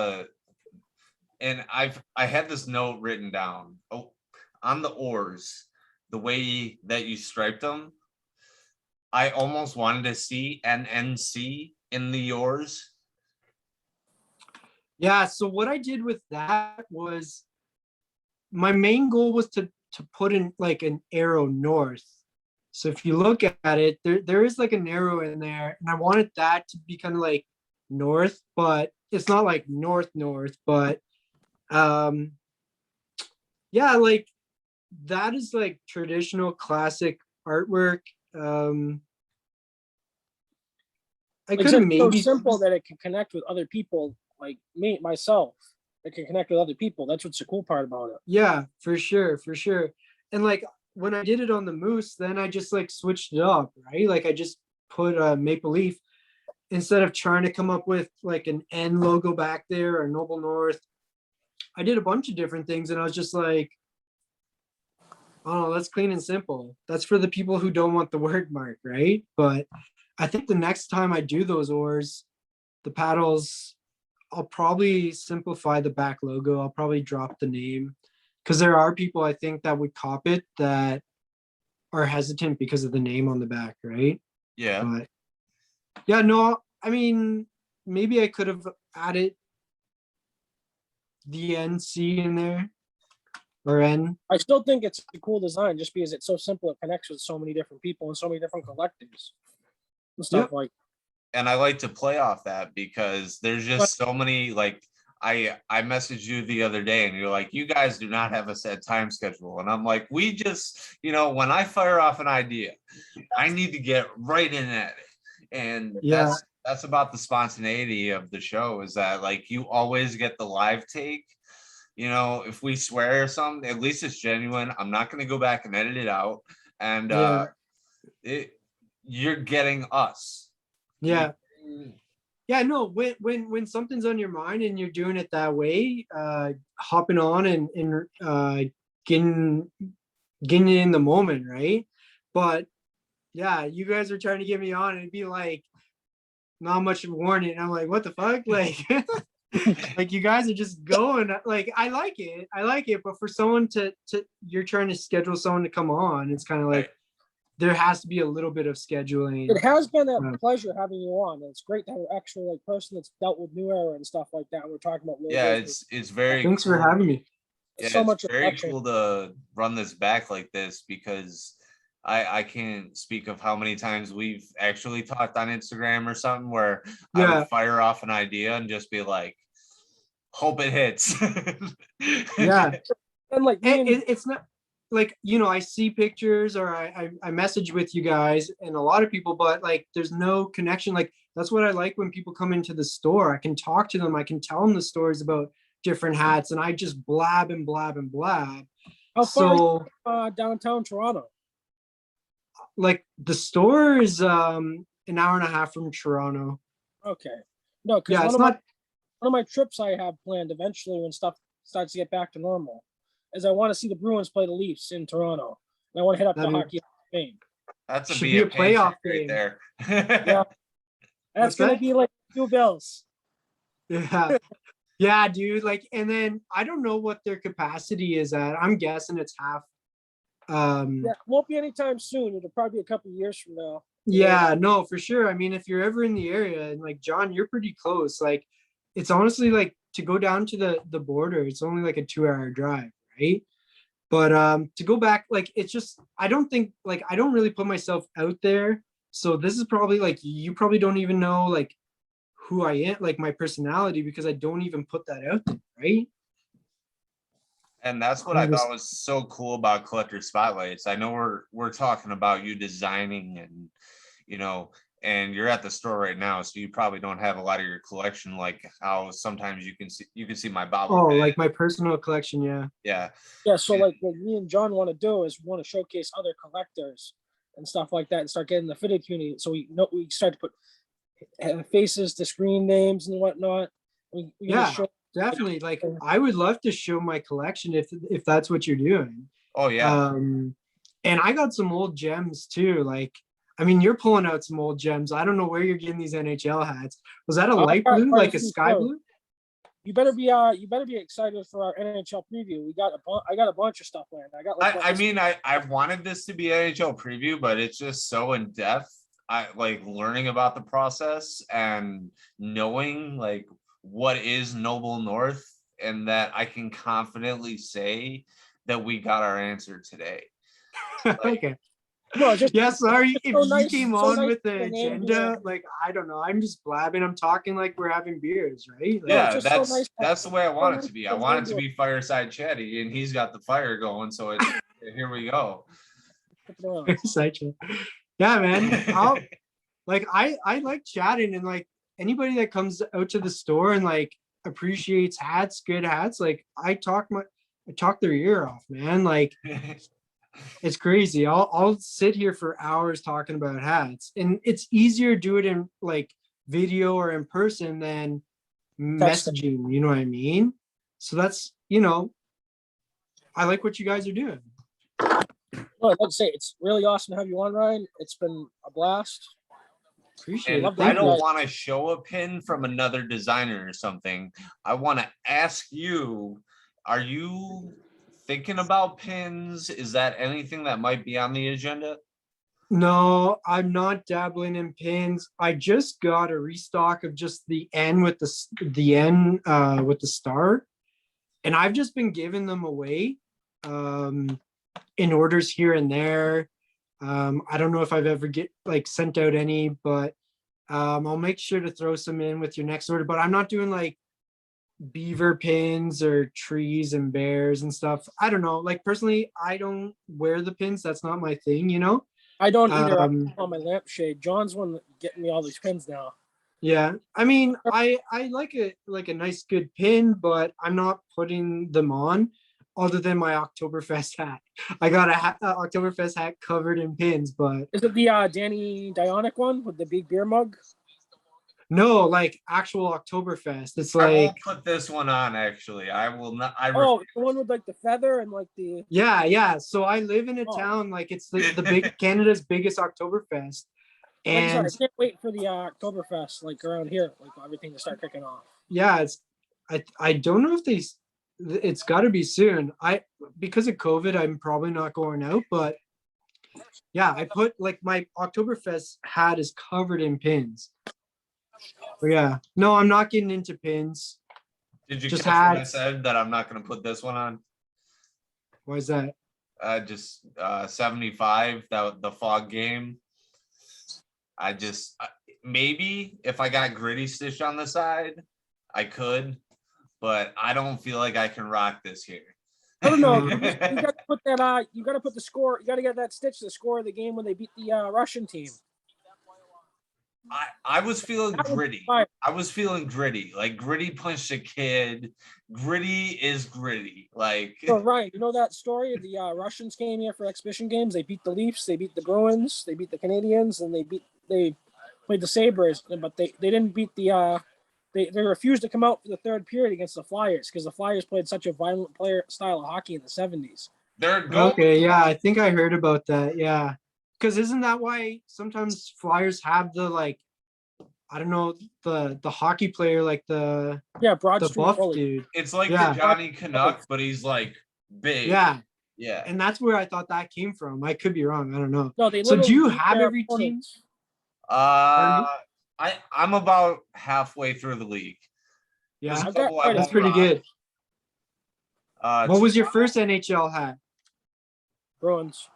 and I had this note written down on the oars, the way that you striped them. I almost wanted to see NNC in the oars. Yeah, so what I did with that was my main goal was to put in like an arrow north. So if you look at it, there is like an arrow in there, and I wanted that to be kind of like north, but it's not like north, but yeah, like that is like traditional classic artwork. I could have maybe so simple that it can connect with other people, like myself. It can connect with other people. That's what's the cool part about it. Yeah, for sure. And like when I did it on the Moose, then I just like switched it up, right? Like I just put a Maple Leaf instead of trying to come up with like an N logo back there or Noble North. I did a bunch of different things, and I was just like, oh, that's clean and simple. That's for the people who don't want the word mark, right? But I think the next time I do those oars, the paddles, I'll probably simplify the back logo. I'll probably drop the name, because there are people I think that would cop it that are hesitant because of the name on the back, right? Yeah. But yeah, no, I mean, maybe I could have added the NC in there, or N. I still think it's a cool design just because it's so simple. It connects with so many different people and so many different collectors and stuff like. And I like to play off that because there's just so many, like I messaged you the other day and you're like, you guys do not have a set time schedule. And I'm like, we just, when I fire off an idea, I need to get right in at it. And that's about the spontaneity of the show, is that like you always get the live take. If we swear or something, at least it's genuine. I'm not going to go back and edit it out. And you're getting us. Yeah. yeah, no, when something's on your mind and you're doing it that way, hopping on and getting getting it in the moment, right? But yeah, you guys are trying to get me on and it'd be like not much of a warning. I'm like, what the fuck? Like like you guys are just going like I like it, but for someone to you're trying to schedule someone to come on, it's kind of like Right. there has to be a little bit of scheduling. It has been a Uh, pleasure having you on. It's great to have an actual like person that's dealt with New Era and stuff like that. We're talking about Yeah, logos. it's very Thanks for cool. having me. Yeah, So it's much very affection. cool to run this back like this because I can't speak of how many times we've actually talked on Instagram or something where I Yeah, would fire off an idea and just be like, hope it hits. yeah. And like me and It's not like, you know, I see pictures or I message with you guys and a lot of people, but like there's no connection. Like that's what I like when people come into the store. I can talk to them, I can tell them the stories about different hats, and I just blab and blab and blab. how far is So downtown Toronto? like the store is an hour and a half from Toronto. Okay. No, because Yeah, it's not. one of my trips I have planned eventually when stuff starts to get back to normal is I want to see the Bruins play the Leafs in Toronto. And I want to hit up the That'd be- hockey game. That's a Should be be a a playoff right game. there. Yeah. What's That's gonna that? be like 2 bills. Yeah. Yeah, dude. Like, and then I don't know what their capacity is at. I'm guessing it's half. Yeah, won't be anytime soon. It'll probably be a couple years from now. Yeah, no, for sure. I mean, if you're ever in the area and like John, you're pretty close. Like, it's honestly like to go down to the border, it's only like a 2 hour drive, right? But to go back, like it's just I don't think like I don't really put myself out there. So this is probably like you probably don't even know like who I am, like my personality, because I don't even put that out there, right? And that's what I thought was so cool about Collector Spotlights. I know we're talking about you designing and you know, and you're at the store right now, so you probably don't have a lot of your collection like how sometimes you can see my Bobby. Oh, like my personal collection, yeah. Yeah. Yeah, so like what me and John want to do is we want to showcase other collectors and stuff like that and start getting the fitted community. So we start to put faces to screen names and whatnot. Yeah, definitely. Like I would love to show my collection if that's what you're doing. Oh yeah. And I got some old gems too. Like, I mean, you're pulling out some old gems. I don't know where you're getting these NHL hats. Was that a light blue, like a sky blue? You better be excited for our NHL preview. I got a bunch of stuff planned. I got like I mean I wanted this to be NHL preview, but it's just so in depth. I like learning about the process and knowing like what is Noble North and that I can confidently say that we got our answer today. Like, okay. No, just yeah, sorry if so you nice, came so on nice with the agenda. Like, I don't know. I'm just blabbing. I'm talking like we're having beers, right? Like, yeah, so nice that's the way I want it to be. I want it to nice. be fireside chatty, and he's got the fire going. So it's here we go. Yeah, man. I like chatting and like anybody that comes out to the store and like appreciates hats, good hats. Like I talk their ear off, man. Like it's crazy. I'll sit here for hours talking about hats, and it's easier to do it in like video or in person than messaging. You know what I mean? So that's I like what you guys are doing. Well, I'd like to say it's really awesome to have you on, Ryan. It's been a blast. Appreciate it. I don't want to show a pin from another designer or something. I want to ask you, are you thinking about pins? Is that anything that might be on the agenda? No, I'm not dabbling in pins. I just got a restock of just the N with the N with the star, and I've just been giving them away in orders here and there. I don't know if I've ever sent out any, but I'll make sure to throw some in with your next order. But I'm not doing like beaver pins or trees and bears and stuff. I don't know. Like personally, I don't wear the pins. That's not my thing, I don't either. On my lampshade. John's one getting me all these pins now. Yeah, I mean, I like a nice good pin, but I'm not putting them on. Other than my Oktoberfest hat, I got a Oktoberfest hat covered in pins. But is it the Danny Dionic one with the big beer mug? No, like actual Oktoberfest. It's I like, won't put this one on, actually. I will not. Oh, the one with like the feather and like the. yeah. So I live in a Oh. town, like it's the big Canada's biggest Oktoberfest. Like I said, I And can't wait for the Oktoberfest, like around here, like everything to start kicking off. yeah, I don't know if it's got to be soon. Because of COVID, I'm probably not going out, but yeah, I put like my Oktoberfest hat is covered in pins. But yeah, no, I'm not getting into pins. Did you Just catch what I hats. said that I'm not going to put this one on? Why is that? Just 75, that the fog game. Maybe if I got gritty stitch on the side, I could, but I don't feel like I can rock this here. I don't know. You got to put that. You got to put the score. You got to get that stitch. The score of the game when they beat the Russian team. I was feeling That was gritty. fire. I was feeling gritty. Like Gritty punched a kid. Gritty is gritty. Like So Ryan, you know that story? The Russians came here for exhibition games. They beat the Leafs. They beat the Bruins. They beat the Canadians, and they played the Sabres. But they didn't beat the. They refused to come out for the third period against the Flyers because the Flyers played such a violent player style of hockey in the 70s. they're going. Okay, yeah, I think I heard about that. Yeah, because isn't that why sometimes Flyers have the like, I don't know, the hockey player like the Broad Street buff bully. dude. It's like Yeah. the Johnny Canuck, but he's like big. Yeah, Yeah. and that's where I thought that came from. I could be wrong. I don't know. No, they So do literally you beat have their every team? opponents. I'm about halfway through the league. Yeah, I've got quite a that's few. pretty good. What was your Toronto first NHL hat? Bruins.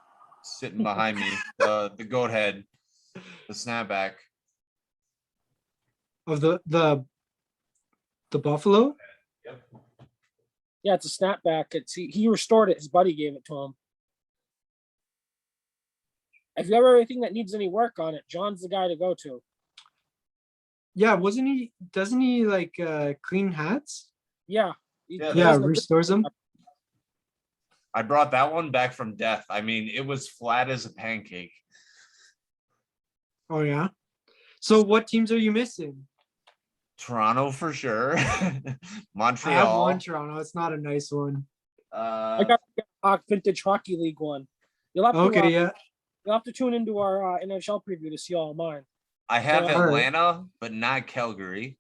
sitting behind me? The goat head, the snapback. Of the Buffalo? Yep. Yeah, it's a snapback. He restored it. His buddy gave it to him. If you have anything that needs any work on it, John's the guy to go to. Yeah, doesn't he like clean hats? Yeah. Yeah, Yeah, does the- restores them. I brought that one back from death. I mean, it was flat as a pancake. Oh yeah. So what teams are you missing? Toronto for sure. I have Montreal. one Toronto. It's not a nice one. I got the Vintage Hockey League one. You'll have to, Okay, yeah. you'll have to tune into our NHL preview to see all of mine. I have All right. Atlanta, but not Calgary.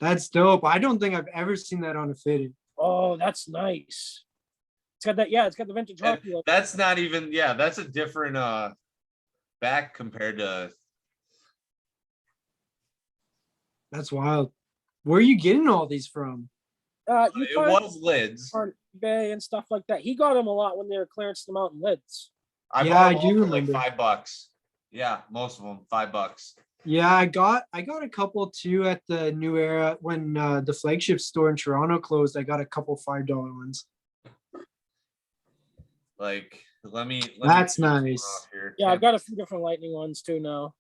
That's dope. I don't think I've ever seen that on a fitted. Oh, that's nice. It's got that. Yeah, it's got the Vintage And Hockey League. that's not even, yeah, that's a different back compared to. That's wild. Where are you getting all these from? You It find was lids. on eBay and stuff like that. He got them a lot when they were clearancing them out in lids. I Yeah, bought I them all do for like remember. $5. Yeah, most of them $5. Yeah, I got a couple too at the New Era when the flagship store in Toronto closed. I got a couple $5 ones. Like, let me. That's pull this one nice. off here. Yeah, I've got a few different Lightning ones too now.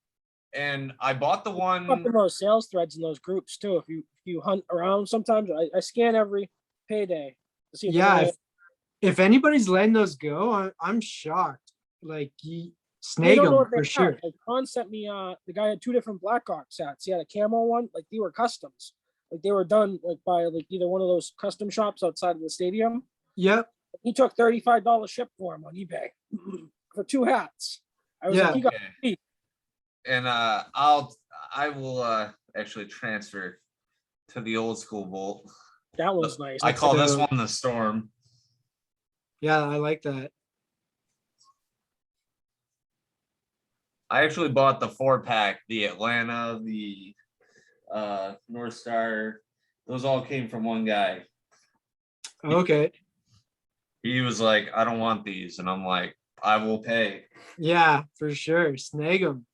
And I bought the one. Up in those sales threads in those groups too. If you hunt around, sometimes I scan every payday to see. If Yeah, there's if anybody's letting those go, I'm shocked. Like they snag don't know them what they for are. sure. Like Con sent me. The guy had two different Blackhawks hats. He had a camo one. Like they were customs. Like they were done like by like either one of those custom shops outside of the stadium. Yep. He took $35 ship for him on eBay for two hats. I was Yeah. like, he got Okay. And I will actually transfer to the old school Bolt. that one's nice. I call this dope. one the Storm. Yeah, I like that. I actually bought the 4-pack, the Atlanta, the North Star. Those all came from one guy. Okay. He was like, I don't want these. And I'm like, I will pay. Yeah, for sure. Snag them.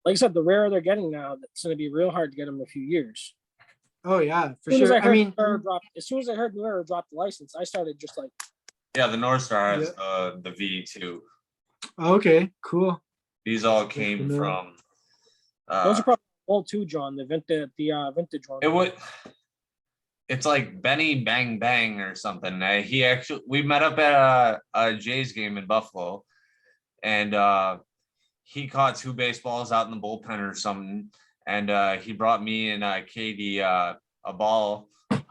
Like I said, the rarer they're getting now, it's going to be real hard to get them in a few years. Oh yeah, for As soon as sure. I heard mean, as soon as I heard New Era dropped the license, I started just like, Yeah, the North Star has the V2. okay, cool. These all to came know. from. those are probably old too, John. The vintage one. It would. It's like Benny Bang Bang or something. We met up at a Jays game in Buffalo, and he caught two baseballs out in the bullpen or something. and he brought me and Katie a ball.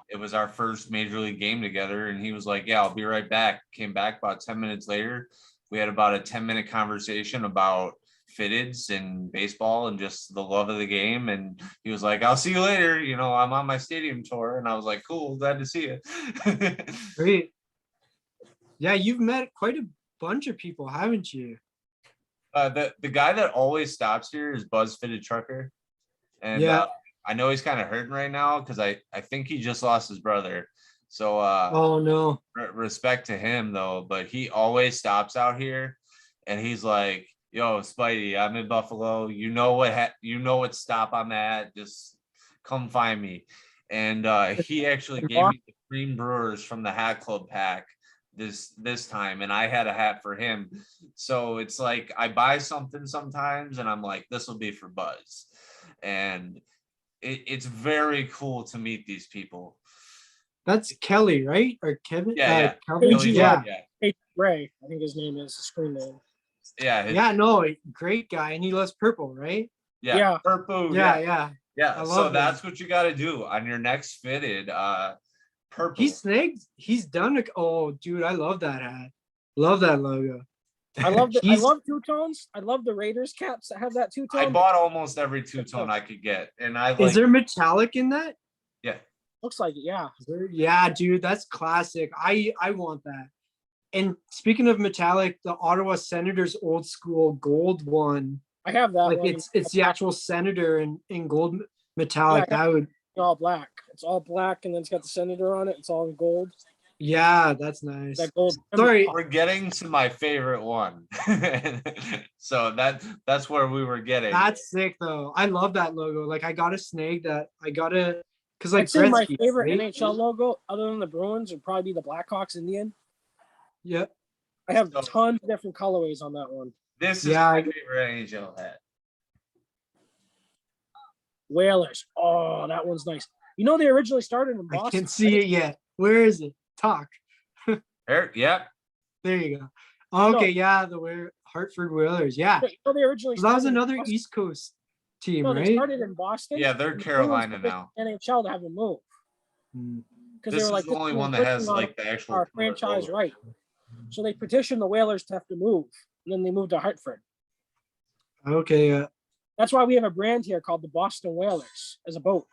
It was our first major league game together, and he was like, "Yeah, I'll be right back." Came back about 10 minutes later. We had about a 10-minute conversation about fitteds and baseball and just the love of the game. And he was like, "I'll see you later. You know, I'm on my stadium tour." And I was like, "Cool, glad to see you." Great. Yeah, you've met quite a bunch of people, haven't you? The guy that always stops here is Buzz Fitted Trucker. And Yeah. I know he's kind of hurting right now because I think he just lost his brother. So Oh no. respect to him though, but he always stops out here and he's like, "Yo, Spidey, I'm in Buffalo. You know what stop I'm at. Just come find me." And he actually gave me the Cream Brewers from the Hat Club pack this time, and I had a hat for him. So it's like I buy something sometimes and I'm like, this will be for Buzz. And it's very cool to meet these people. That's Kelly, right? Or Kevin? Yeah. Kelvin? Billy Yeah. Joe, yeah. Hey, Ray, I think his name is his screen name. Yeah. Yeah, no, great guy. And he loves purple, right? Yeah. Purple. Yeah. Yeah. I So love that's what you got to do on your next fitted. Purple. He's done it. Oh, dude, I love that hat. Love that logo. I love two tones. I love the Raiders caps that have that two tone. I bought almost every two-tone I could get, and I like. Is there metallic in that? Yeah. Looks like it, yeah. Yeah, dude, that's classic. I want that. And speaking of metallic, the Ottawa Senators old school gold one. I have that. Like one. it's the actual Senator in gold metallic. Yeah, that would. All black. It's all black, and then it's got the Senator on it. It's all in gold. Yeah, that's nice. That gold. Sorry, we're getting to my favorite one. So that's where we were getting. That's sick though. I love that logo. Like I got a snake that I got to because like I'd say my Gretzky, favorite right? NHL logo, other than the Bruins, would probably be the Blackhawks Indian. Yeah. I have tons of different colorways on that one. This is my favorite NHL hat. Whalers. Oh, that one's nice. You know, they originally started in Boston. I can't see it yet. Where is it? Talk. There, yeah. There you go. Okay, yeah, the Hartford Whalers. Yeah. You know, they originally So that was started in another Boston. East Coast team, No, right? they started in Boston. Yeah, they're and the Carolina Bruins now. NHL to have them move. Hmm. Because This they were is like, the only one that has like the actual our franchise logo. right. So they petitioned the Whalers to have to move, and then they moved to Hartford. Okay. That's why we have a brand here called the Boston Whalers as a boat.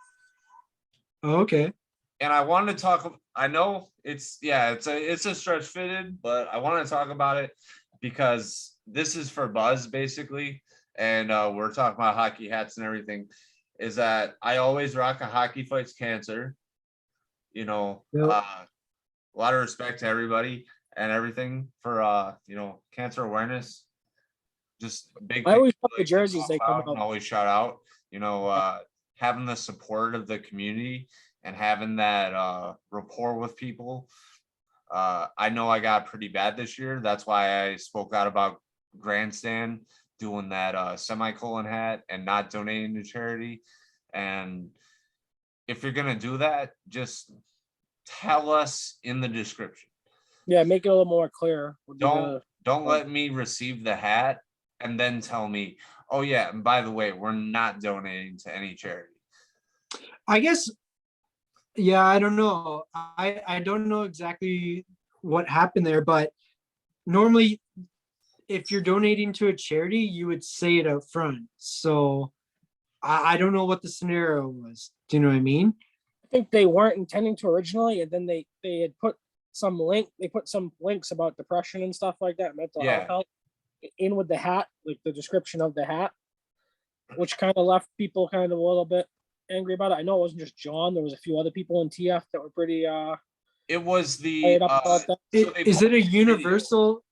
Okay. And I wanted to talk. I know it's a stretch fitted, but I want to talk about it because this is for Buzz basically, and we're talking about hockey hats and everything. Is that I always rock a Hockey Fights Cancer. You know, Yep. a lot of respect to everybody and everything for cancer awareness. Just big. I always love the like, jerseys they come and out. always shout out. Having the support of the community and having that rapport with people. I know I got pretty bad this year. That's why I spoke out about Grandstand doing that semicolon hat and not donating to charity. And if you're gonna do that, just tell us in the description. Yeah, make it a little more clear. Don't let me receive the hat and then tell me, oh yeah, and by the way, we're not donating to any charity. I guess. Yeah, I don't know. I don't know exactly what happened there, but normally, if you're donating to a charity, you would say it up front. So I don't know what the scenario was. Do you know what I mean? I think they weren't intending to originally, and then they had put some links about depression and stuff like that, mental health in with the hat, like the description of the hat, which kind of left people kind of a little bit angry about it. I know it wasn't just John. There was a few other people in TF that were pretty it was the is it a universal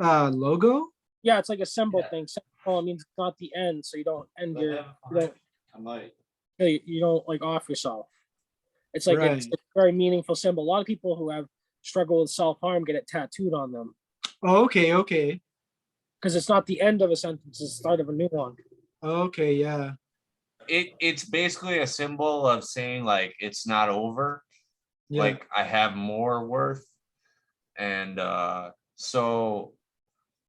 logo? Yeah, it's like a symbol thing. Symbol means it's not the end, so you don't end you don't like off yourself. It's like it's a very meaningful symbol. A lot of people who have struggled with self-harm get it tattooed on them. Oh, okay. Because it's not the end of a sentence, it's the start of a new one. Okay, yeah. It's basically a symbol of saying like it's not over. Yeah. Like I have more worth. And so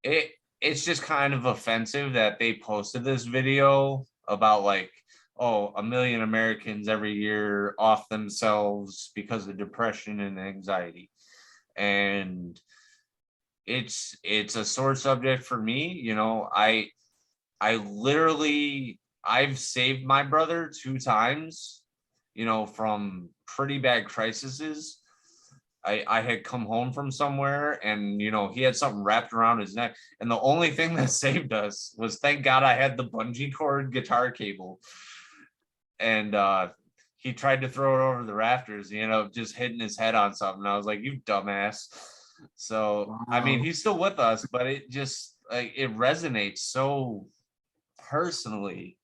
it's just kind of offensive that they posted this video about like, oh, 1 million Americans every year off themselves because of depression and anxiety. And it's a sore subject for me. You know, I literally I've saved my brother 2 times, you know, from pretty bad crises. I had come home from somewhere and you know he had something wrapped around his neck, and the only thing that saved us was thank God I had the bungee cord guitar cable. And he tried to throw it over the rafters, you know, just hitting his head on something. I was like, you dumbass. So I mean Wow. he's still with us, but it just like it resonates so personally.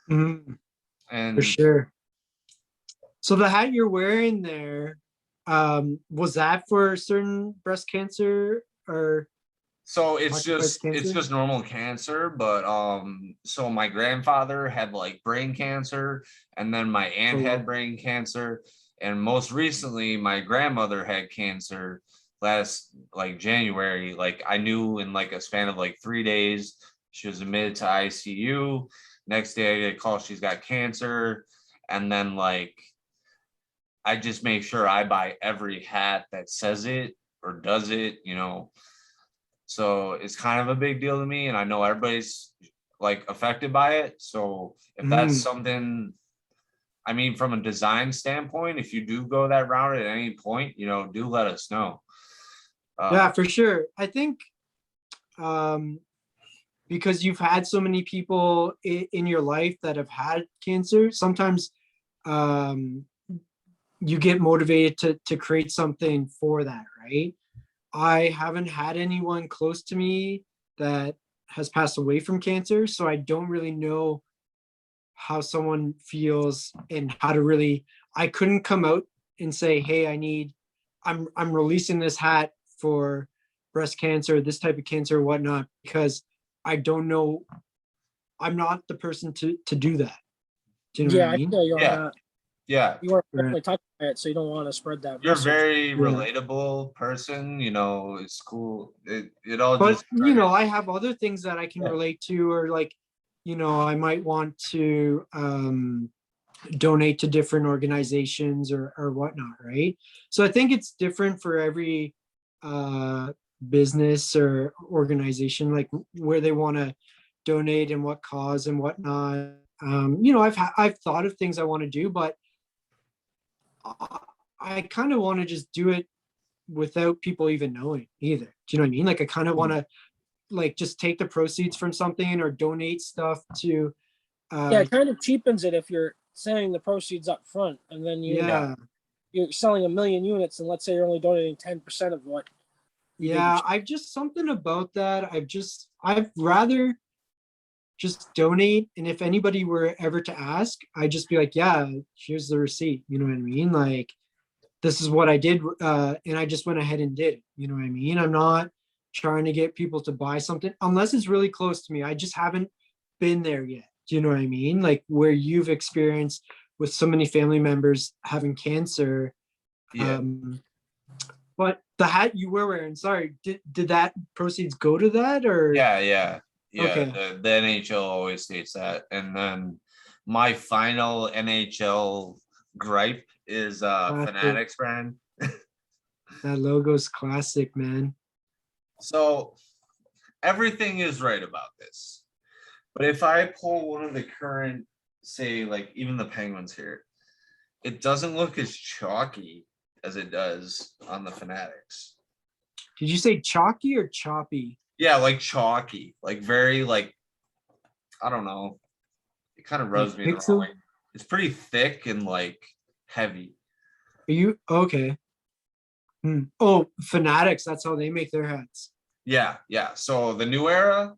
Mhm, for And sure. So the hat you're wearing there, was that for certain breast cancer or so occupied it's cancer? just normal cancer, but so my grandfather had like brain cancer, and then my aunt Oh, had brain cancer, and most recently my grandmother had cancer last like January. Like I knew in like a span of like 3 days she was admitted to ICU. Next day I get a call she's got cancer, and then like I just make sure I buy every hat that says it or does it, you know. So it's kind of a big deal to me, and I know everybody's like affected by it. So if that's mm, something, I mean, from a design standpoint, if you do go that route at any point, you know, do let us know. yeah, Uh, for sure. I think um, because you've had so many people in your life that have had cancer, sometimes um, you get motivated to create something for that, right? I haven't had anyone close to me that has passed away from cancer, so I don't really know how someone feels and how to really. I couldn't come out and say, "Hey, I'm releasing this hat for breast cancer, this type of cancer, or whatnot," because I don't know. I'm not the person to do that. Do you know what I Yeah, I mean? feel you on yeah, that. yeah. You are Right. personally touched by it, so you don't want to spread that You're a message. very Yeah. relatable person, you know, it's cool. It all But just I have other things that I can yeah, relate to, or like, I might want to donate to different organizations or whatnot, right? So I think it's different for every uh, business or organization, like where they want to donate and what cause and whatnot. I've thought of things I want to do, but I kind of want to just do it without people even knowing either. Do you know what I mean? Like I kind of want to like just take the proceeds from something or donate stuff to Yeah, uh it kind of cheapens it if you're saying the proceeds up front, and then yeah, yeah. you're selling 1 million units, and let's say you're only donating 10% of what you did. Yeah, I've just something about that. I'd rather just donate. And if anybody were ever to ask, I'd just be like, yeah, here's the receipt. You know what I mean? Like, this is what I did. And I just went ahead and did it. You know what I mean? I'm not trying to get people to buy something unless it's really close to me. I just haven't been there yet. Do you know what I mean? Like where you've experienced with so many family members having cancer. yeah, Um, But the hat you were wearing, sorry, did that proceeds go to that or yeah. Yeah, okay. the NHL always states that. And then my final NHL gripe is Classic. Fanatics brand. That logo's classic, man. So everything is right about this. But if I pull one of the current, say, like even the Penguins here, it doesn't look as chalky as it does on the Fanatics. Did you say chalky or choppy? Yeah, like chalky, like very like I don't know. It kind of Like rubs me the wrong way. pixel? It's pretty thick and like heavy. Are you okay? Oh, Fanatics, that's how they make their hats. Yeah. So the new era,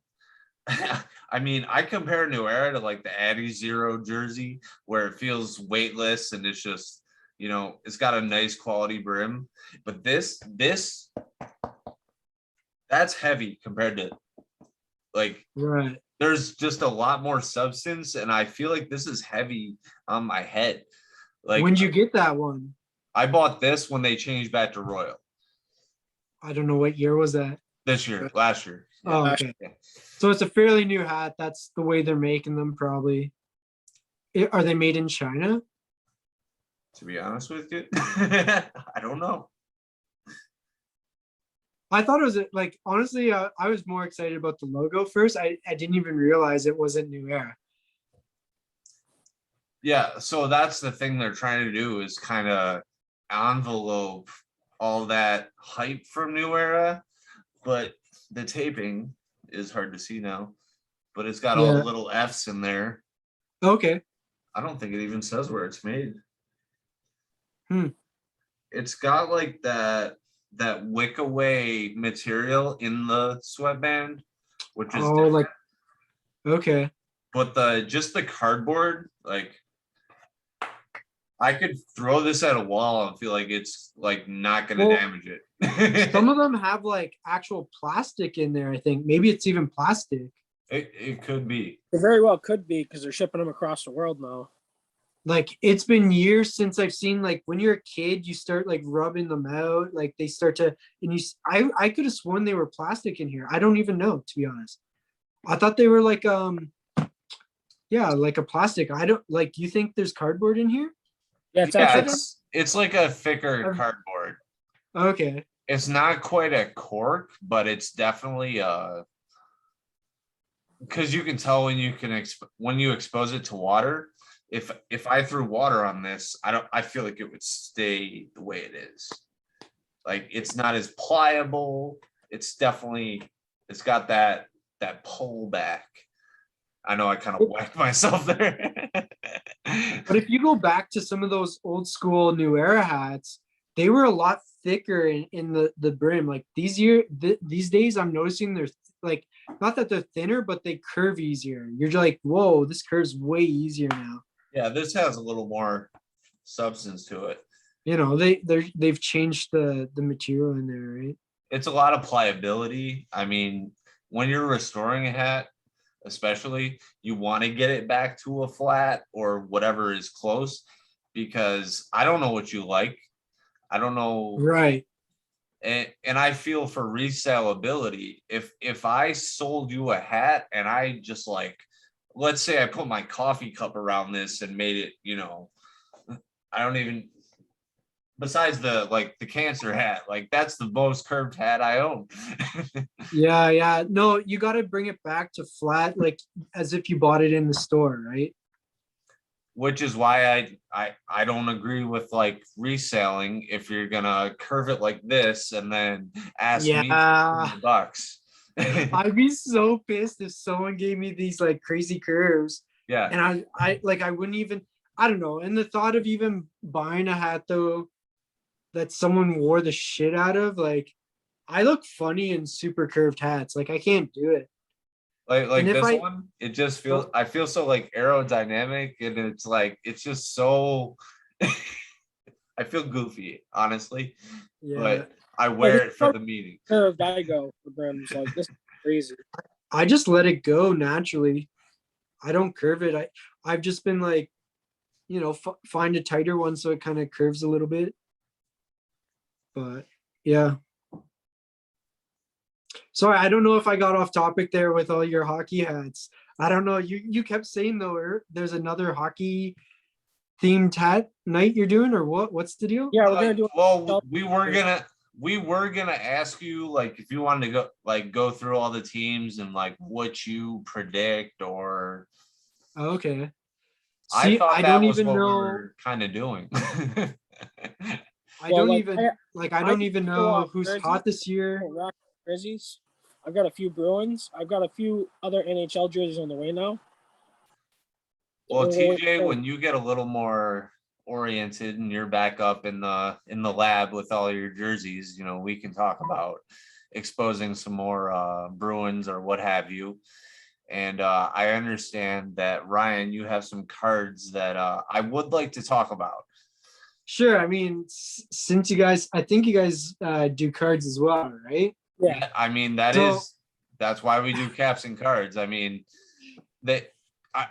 I mean, I compare New Era to like the Addy Zero jersey, where it feels weightless and it's just, you know, it's got a nice quality brim. But this, that's heavy compared to like, Right. there's just a lot more substance, and I feel like this is heavy on my head. Like, When'd you get that one? I bought this when they changed back to Royal I don't know what year was that. this year, last year. Yeah. Oh, okay. So it's a fairly new hat. That's the way they're making them, probably. Are they made in China? To be honest with you, I don't know. I thought it was like honestly, I was more excited about the logo first. I didn't even realize it wasn't New Era. Yeah, so that's the thing they're trying to do is kind of envelope all that hype from New Era, but the taping is hard to see now. But it's got all the Yeah. little F's in there. Okay. I don't think it even says where it's made. Hmm. It's got like that wick away material in the sweatband, which is Oh, different. like okay. But just the cardboard, like I could throw this at a wall and feel like it's like not gonna Well, damage it. Some of them have like actual plastic in there, I think. Maybe it's even plastic. It could be. It very well could be because they're shipping them across the world now. Like it's been years since I've seen like when you're a kid, you start like rubbing them out, like they start to and I could have sworn they were plastic in here. I don't even know, to be honest. I thought they were like yeah, like a plastic. I don't like you think there's cardboard in here? Yeah, it's Yeah, actually it's like a thicker I've- cardboard. Okay. It's not quite a cork, but it's definitely because you can tell when you can when you expose it to water. If I threw water on this, I feel like it would stay the way it is. Like it's not as pliable. It's got that pull back. I know I kind of whacked myself there. But if you go back to some of those old school New Era hats, they were a lot thicker in the brim. Like these days, I'm noticing they're like not that they're thinner, but they curve easier. You're like, whoa, this curves way easier now. Yeah, this has a little more substance to it. You know, they've changed the material in there, right? It's a lot of pliability. I mean, when you're restoring a hat, especially, you want to get it back to a flat or whatever is close, because I don't know what you like. I don't know. Right. And I feel for resaleability. If I sold you a hat and I just like, let's say I put my coffee cup around this and made it, I don't even, besides the cancer hat, like that's the most curved hat I own. Yeah. No, you got to bring it back to flat, like as if you bought it in the store, right? Which is why I don't agree with like reselling if you're gonna curve it like this and then ask me Yeah. for $20. I'd be so pissed if someone gave me these like crazy curves. Yeah. And I wouldn't even, I don't know. And the thought of even buying a hat though, that someone wore the shit out of, like, I look funny in super curved hats. Like, I can't do it. Like And if this I- one, it just feels, I feel so like aerodynamic and it's like, it's just so, I feel goofy, honestly, Yeah, but I wear it for the meeting. curved I go for brims. Like this is crazy. I just let it go naturally. I don't curve it. I've just been like, find a tighter one so it kind of curves a little bit. But yeah. Sorry, I don't know if I got off topic there with all your hockey hats. I don't know. You kept saying though, there's another hockey themed hat night you're doing, or what? What's the deal? Yeah, we're gonna do. Well, we were gonna ask you like if you wanted to go through all the teams and like what you predict or. Okay. I See, thought I that don't was even what we know. were kind of doing. I Well, don't like, even I don't even go know off who's jerseys. hot this year. Rock jerseys. I've got a few Bruins. I've got a few other NHL jerseys on the way now. Well, We're TJ, when you get a little more oriented and you're back up in the lab with all your jerseys, we can talk about exposing some more Bruins or what have you. And I understand that Ryan, you have some cards that I would like to talk about. Sure. I mean, since I think you guys do cards as well, right? Yeah. I mean, that's why we do caps and cards. I mean,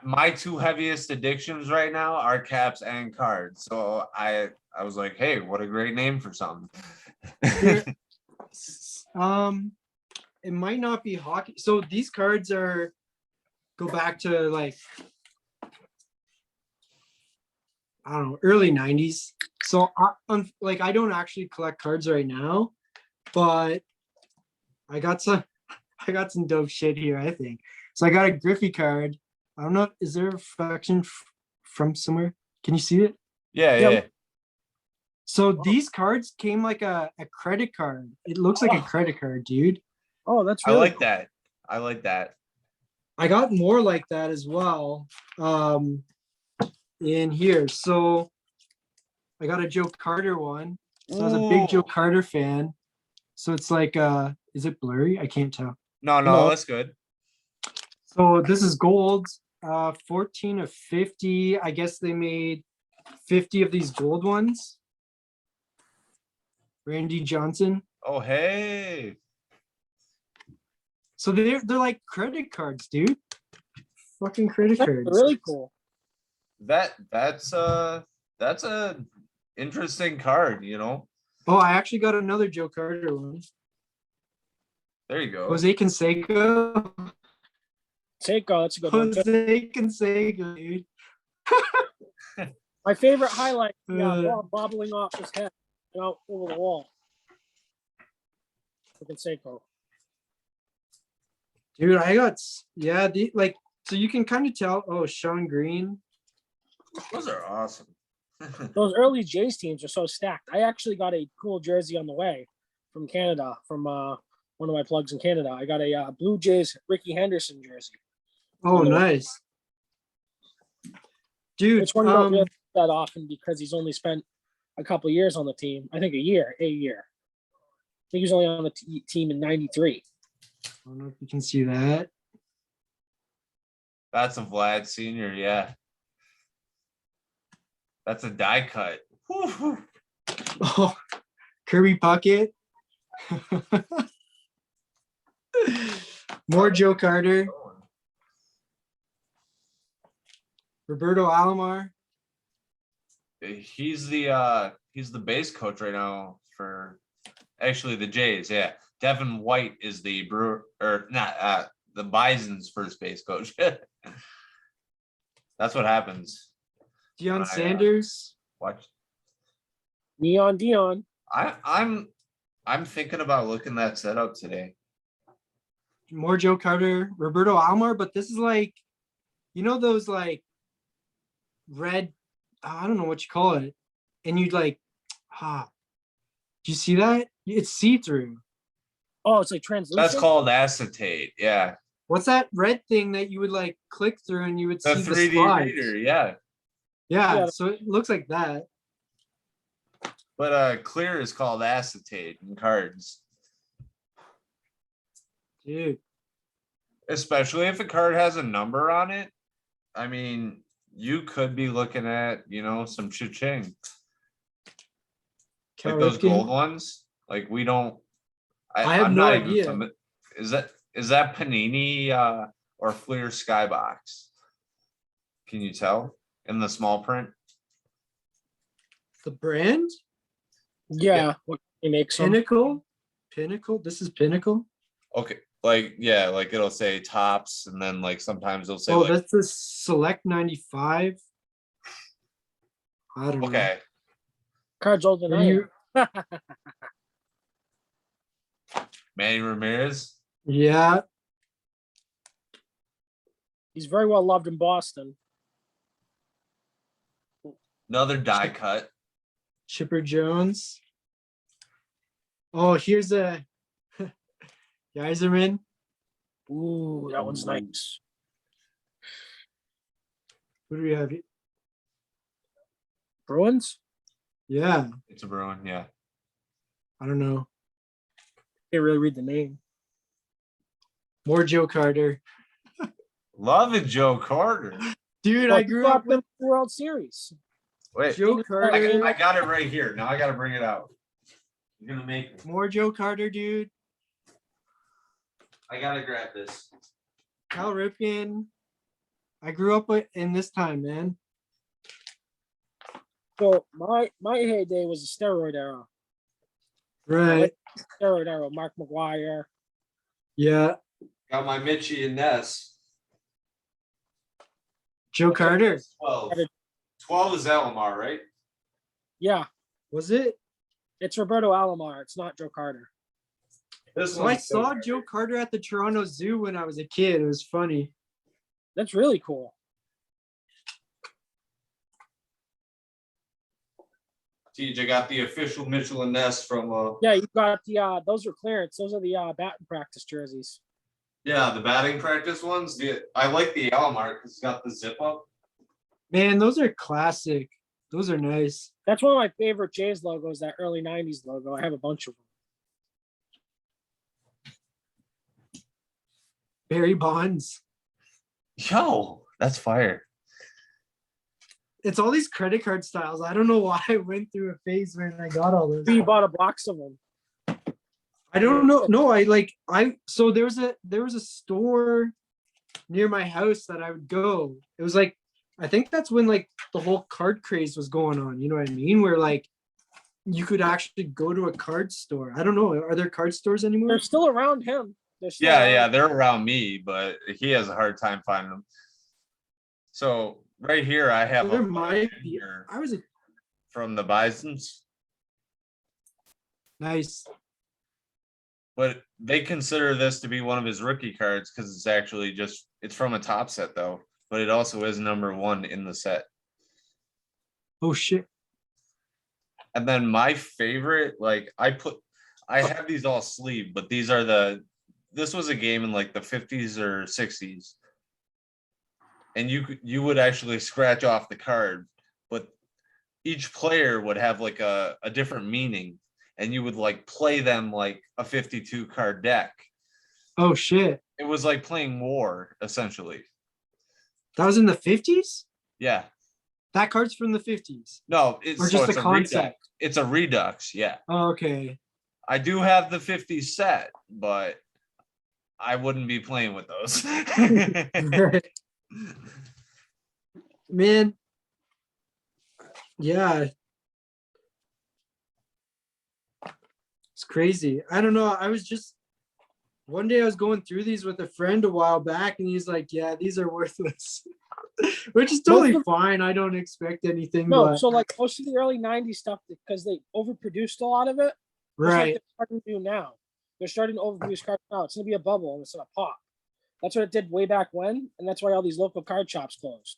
my two heaviest addictions right now are caps and cards. So I was like, hey, what a great name for something. It might not be hockey. So these cards go back to like I don't know, early 90s. So like I don't actually collect cards right now, but I got some I got some dope shit here, I think. So I got a Griffey card. I don't know, is there a reflection from somewhere? Can you see it? Yeah, Yeah. yeah. So these cards came like a credit card. It looks like a credit card, dude. Oh, that's I really like that. I like that. I got more like that as well. In here. So I got a Joe Carter one. So I was a big Joe Ooh. Carter fan. So it's like is it blurry? I can't tell. No, No. that's good. So this is gold. 14 of 50. I guess they made 50 of these gold ones. Randy Johnson. Oh, hey. So they're like credit cards, dude. Fucking credit that's cards. really cool. That's a interesting card, you know. Oh, I actually got another Joe Carter one. There you go. Jose Canseco. Seiko, that's a good one. Too. Jose Canseco, dude. My favorite highlight, yeah, Uh, ball bobbling off his head and out over the wall. For Seiko. Dude, I got like so you can kind of tell. Oh, Sean Green. Those are awesome. Those early Jays teams are so stacked. I actually got a cool jersey on the way from Canada, from one of my plugs in Canada. I got a Blue Jays Ricky Henderson jersey. Oh, nice, dude. Which one you don't really see that often because he's only spent a couple years on the team. I think a year. I think he was only on the team in '93. I don't know if you can see that. That's a Vlad Senior, yeah. That's a die cut. Whew. Oh, Kirby Puckett. More Joe Carter. Roberto Alomar. He's the base coach right now for actually the Jays. Yeah, Devin White is the the Bison's first base coach. That's what happens. Deion Sanders. Watch. Neon Dion. I'm thinking about looking that set up today. More Joe Carter. Roberto Alomar, but this is like, you know those like red, I don't know what you call it, and you'd like, do you see that? It's see-through. Oh, it's like translucent. That's called acetate. Yeah. What's that red thing that you would like click through and you would The see the 3D slides? reader. Yeah. Yeah, so it looks like that. But clear is called acetate in cards. Dude. Especially if a card has a number on it. I mean, you could be looking at, some cha-ching. Cal Like those Ripken. gold ones. Like we don't. I have I'm no not idea. even is that Panini or Fleer Skybox? Can you tell in the small print? The brand? Yeah, what he makes them. Pinnacle. This is Pinnacle. Okay, like it'll say tops, and then like sometimes it'll say That's the Select 95. I don't know. okay. Cards older than Are I you- am. Manny Ramirez. Yeah. He's very well loved in Boston. Another die cut. Chipper Jones. Oh, here's a Geyserman. Ooh, that one's nice. Who do we have here? Bruins? Yeah, It's a Bruin, yeah. I don't know. Can't really read the name. More Joe Carter. Love it, Joe Carter. Dude, Well, I he grew brought up them with to the World Series. Wait, Joe I Carter. got it right here. Now I gotta bring it out. You're gonna make me. More Joe Carter, dude. I gotta grab this. Cal Ripken. I grew up in this time, man. So my heyday was the steroid era. Right. Steroid era. Mark McGuire. Yeah. Got my Mitchie and Ness. Joe Carter. 12. 12 is Alomar, right? Yeah, Was it? it's Roberto Alomar. It's not Joe Carter. This So I one's saw Joe Carter at the Toronto Zoo when I was a kid. It was funny. That's really cool. TJ got the official Mitchell and Ness from Yeah, you got the those are clearance. Those are the batting practice jerseys. yeah, the batting practice ones. I like the Alomar because it's got the zip up. Man, those are classic. Those are nice. That's one of my favorite Jays logos, that early 90s logo. I have a bunch of them. Barry Bonds. Yo, that's fire. It's all these credit card styles. I don't know why I went through a phase when I got all those. You bought a box of them. I don't know. No, so there was a store near my house that I would go. It was like, I think that's when like the whole card craze was going on. You know what I mean? Where like you could actually go to a card store. I don't know. Are there card stores anymore? They're still around him. They're still Yeah, around. yeah, they're around me, but he has a hard time finding them. So right here, I have There a might be. here I was a from the Bisons, nice. but they consider this to be one of his rookie cards because it's actually it's from a top set though, but it also is number 1 in the set. Oh shit. And then my favorite, like I have these all sleeved, but this was a game in like the 50s or 60s. And you would actually scratch off the card, but each player would have like a different meaning, and you would like play them like a 52 card deck. Oh shit. It was like playing War, essentially. That was in the 50s? Yeah. That card's from the 50s. No, it's Or just it's the a concept. redux. It's a redux, yeah. Oh, okay. I do have the 50s set, but I wouldn't be playing with those. Man. Yeah. It's crazy. I don't know. One day I was going through these with a friend a while back, and he's like, yeah, these are worthless. Which is totally fine. I don't expect anything. No, but so like most of the early 90s stuff, because they overproduced a lot of it. right. Like they're starting to do now. They're starting to overproduce cards now. It's gonna be a bubble and it's gonna pop. That's what it did way back when, and that's why all these local card shops closed.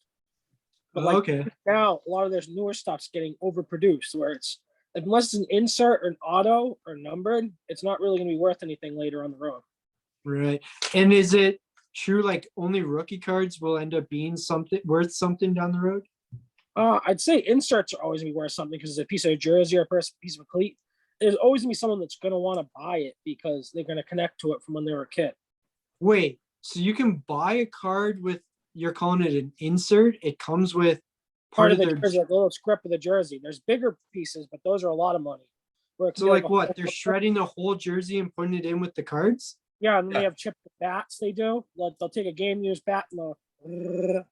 But like Okay. now, a lot of their newer stuff's getting overproduced, where it's unless it's an insert or an auto or numbered, it's not really gonna be worth anything later on the road. Right. And is it true like only rookie cards will end up being worth something down the road? I'd say inserts are always gonna be worth something because it's a piece of a jersey or a piece of a cleat. There's always gonna be someone that's gonna want to buy it because they're gonna connect to it from when they were a kid. Wait, so you can buy a card with, you're calling it an insert? It comes with Part of the jersey, like a little script of the jersey. There's bigger pieces, but those are a lot of money. So like what? They're shredding the whole jersey and putting it in with the cards? Yeah, and then they have chipped bats. They do. They'll take a game used bat and they'll.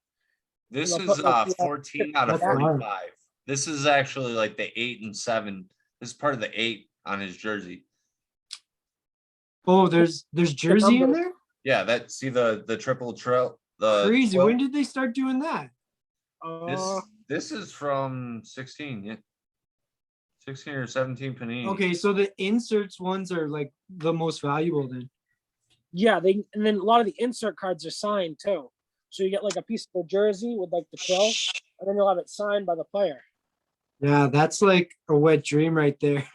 This They'll is put, like, 14 out of That's wild. 45. This is actually like the 8 and 7. This is part of the 8 on his jersey. Oh, there's jersey in there? Yeah, see the triple trail. The Crazy. 12 When did they start doing that? This is from 16, yeah. 16 or 17 Panini. Okay, so the inserts ones are like the most valuable then. Yeah, and then a lot of the insert cards are signed too. So you get like a piece of a jersey with like the quill, and then you'll have it signed by the player. Yeah, that's like a wet dream right there.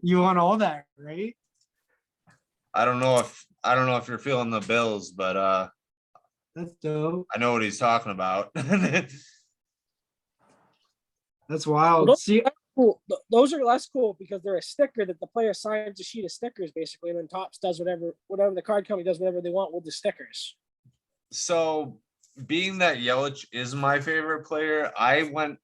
You want all that, right? I don't know if you're feeling the Bills, but That's dope. I know what he's talking about. That's wild. Well, See, Cool. Those are less cool because they're a sticker that the player signs a sheet of stickers basically, and then Topps does whatever the card company does whatever they want with the stickers. So being that Yelich is my favorite player, I went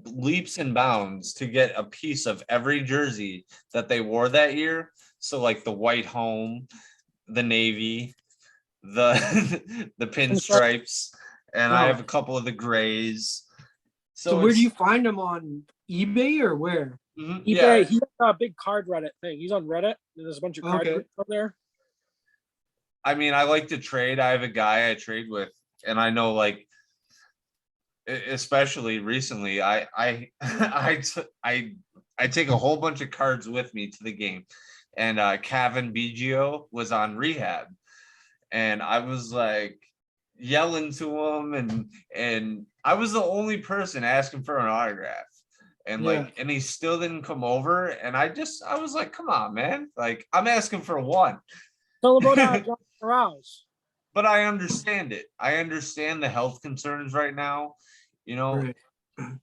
leaps and bounds to get a piece of every jersey that they wore that year. So like the white home, the navy, the the pinstripes, and I have a couple of the grays. So where do you find them, on eBay or where? Mhm, eBay, yeah. he has a big card Reddit thing. He's on Reddit. There's a bunch of card Okay. groups on there. I mean, I like to trade. I have a guy I trade with, and I know like especially recently, I take a whole bunch of cards with me to the game, and Kevin Biggio was on rehab, and I was like yelling to him, and I was the only person asking for an autograph, and Yeah. like, and he still didn't come over, and I was like, come on, man, like I'm asking for one. Tell about Jonathan Rouse. But I understand it. I understand the health concerns right now. You know,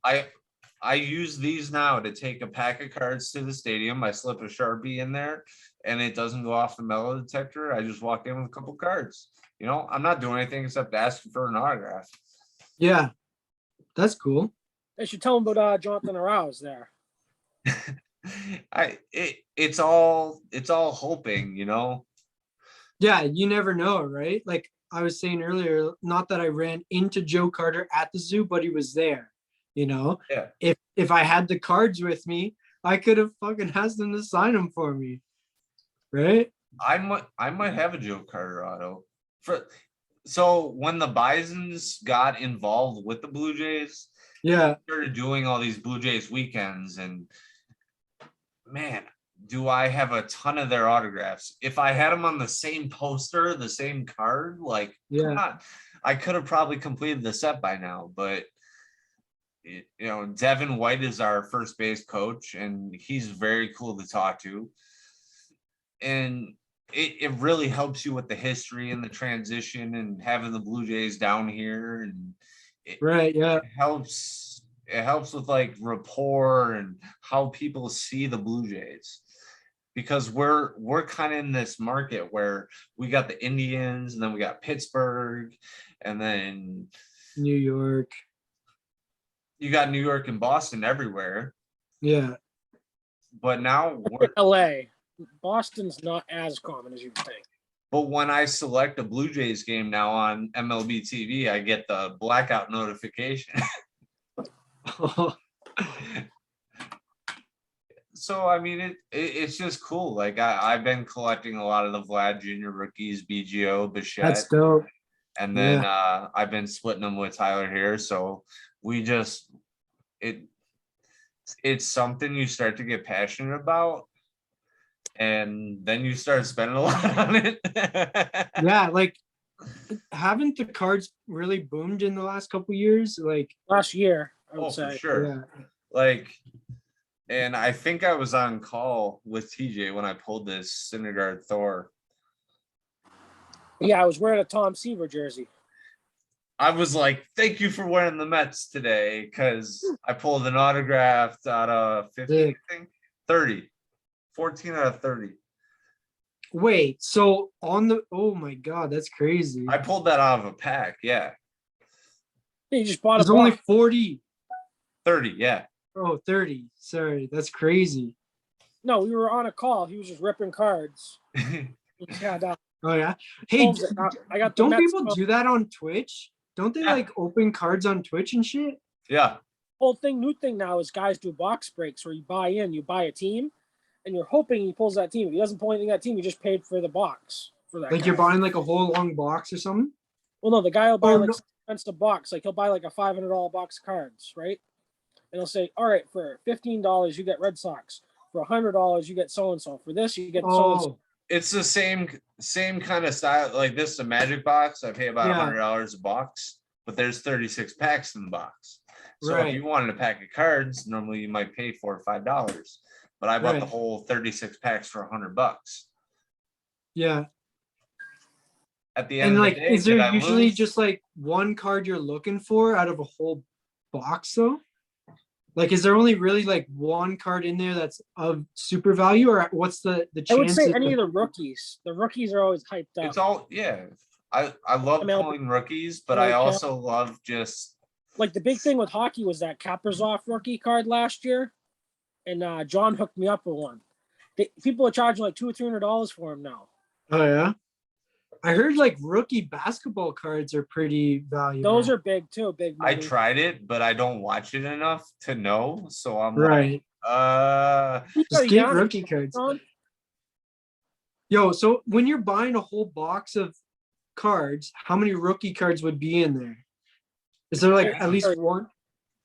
Right. I use these now to take a pack of cards to the stadium. I slip a Sharpie in there and it doesn't go off the metal detector. I just walk in with a couple cards. You know, I'm not doing anything except asking for an autograph. Yeah. That's cool. They should tell him about Jonathan Rouse there. It's all hoping, you know. Yeah, you never know, right? Like I was saying earlier, not that I ran into Joe Carter at the zoo, but he was there. You know, Yeah. If I had the cards with me, I could have fucking asked them to sign them for me, right? I might have a Joe Carter auto. So when the Bisons got involved with the Blue Jays, Yeah, started doing all these Blue Jays weekends, and man, do I have a ton of their autographs. If I had them on the same poster, the same card, like, come yeah, on, I could have probably completed the set by now, but you know, Devin White is our first base coach, and he's very cool to talk to. And it really helps you with the history and the transition and having the Blue Jays down here. And right, yeah, it helps with like rapport and how people see the Blue Jays. Because we're kind of in this market where we got the Indians, and then we got Pittsburgh, and then New York. you got New York and Boston everywhere. Yeah, But now we're LA. Boston's not as common as you think. But when I select a Blue Jays game now on MLB TV, I get the blackout notification. So I mean, it's just cool. Like I've been collecting a lot of the Vlad Jr. rookies, BGO, Bichette, that's dope. and then I've been splitting them with Tyler here. So we just it's something you start to get passionate about, and then you start spending a lot on it. Yeah, like haven't the cards really boomed in the last couple years? Like Last year, I would Oh, say. for sure. yeah, Like, and I think I was on call with TJ when I pulled this Syndergaard Thor. Yeah, I was wearing a Tom Seaver jersey. I was like, thank you for wearing the Mets today, because I pulled an autographed out of 50, I think, 30, 14 out of 30. wait, so on the oh my god, that's crazy. I pulled that out of a pack. Yeah. He just bought There's a only box. 40. 30. Yeah. Oh, 30. Sorry, that's crazy. No, we were on a call. He was just ripping cards. Yeah, Oh yeah. Hey, I got the don't Mets people do that on Twitch? Don't they Yeah. like open cards on Twitch and shit? Yeah. new thing now is guys do box breaks where you buy a team, and you're hoping he pulls that team. If he doesn't pull anything that team, you just paid for the box for that. Like guy. you're buying like a whole long box or something? Well, no, the guy will buy Oh, like no. a box. Like he'll buy like a $500 box of cards, right? And he'll say, "All right, for $15 you get Red Sox. For $100 you get so and so. For this you get so and so." Oh, It's the same kind of style. Like this is a Magic box. I pay about Yeah. $100 a box, but there's 36 packs in the box. So Right. if you wanted a pack of cards, normally you might pay $4 or $5. But I bought the Right. whole 36 packs for $100. yeah. At the end And of like, the day, is did there I usually lose? just like one card you're looking for out of a whole box though? Like, is there only really like one card in there that's of super value, or what's the I would say chances? any of the rookies. The rookies are always hyped up. It's all I love MLB pulling rookies, but I also love just Like the big thing with hockey was that Kaprizov rookie card last year, and John hooked me up with one. People are charging like $200 or $300 for him now. Oh yeah, I heard like rookie basketball cards are pretty valuable. Those are big too. Big I money. tried it, but I don't watch it enough to know. So I'm right. like, Just get Yeah, rookie cards. John. Yo, so when you're buying a whole box of cards, how many rookie cards would be in there? Is there like Yeah. at least one?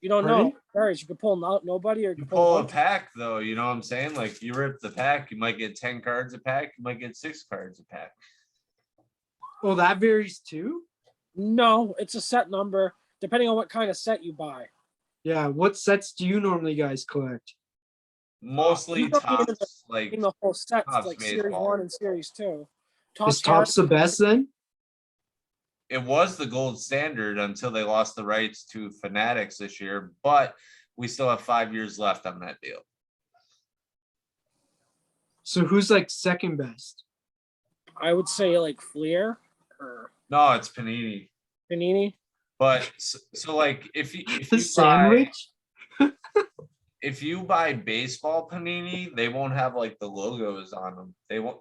You don't Pardon? know. Varies. You could pull out nobody, or you You could pull pull a a bunch. pack though, you know what I'm saying? Like you rip the pack, you might get 10 cards a pack, you might get 6 cards a pack. Oh, that varies too. No, it's a set number depending on what kind of set you buy. Yeah. What sets do you normally guys collect? Mostly You don't need tops, like In the whole sets, Topps like Series baseball. 1 and Series 2. Is Tops the best then? it was the gold standard until they lost the rights to Fanatics this year, but we still have 5 years left on that deal. So who's like second best? I would say like Fleer or No, it's Panini. Panini. But so like if you The sandwich? if you buy baseball Panini, they won't have like the logos on them.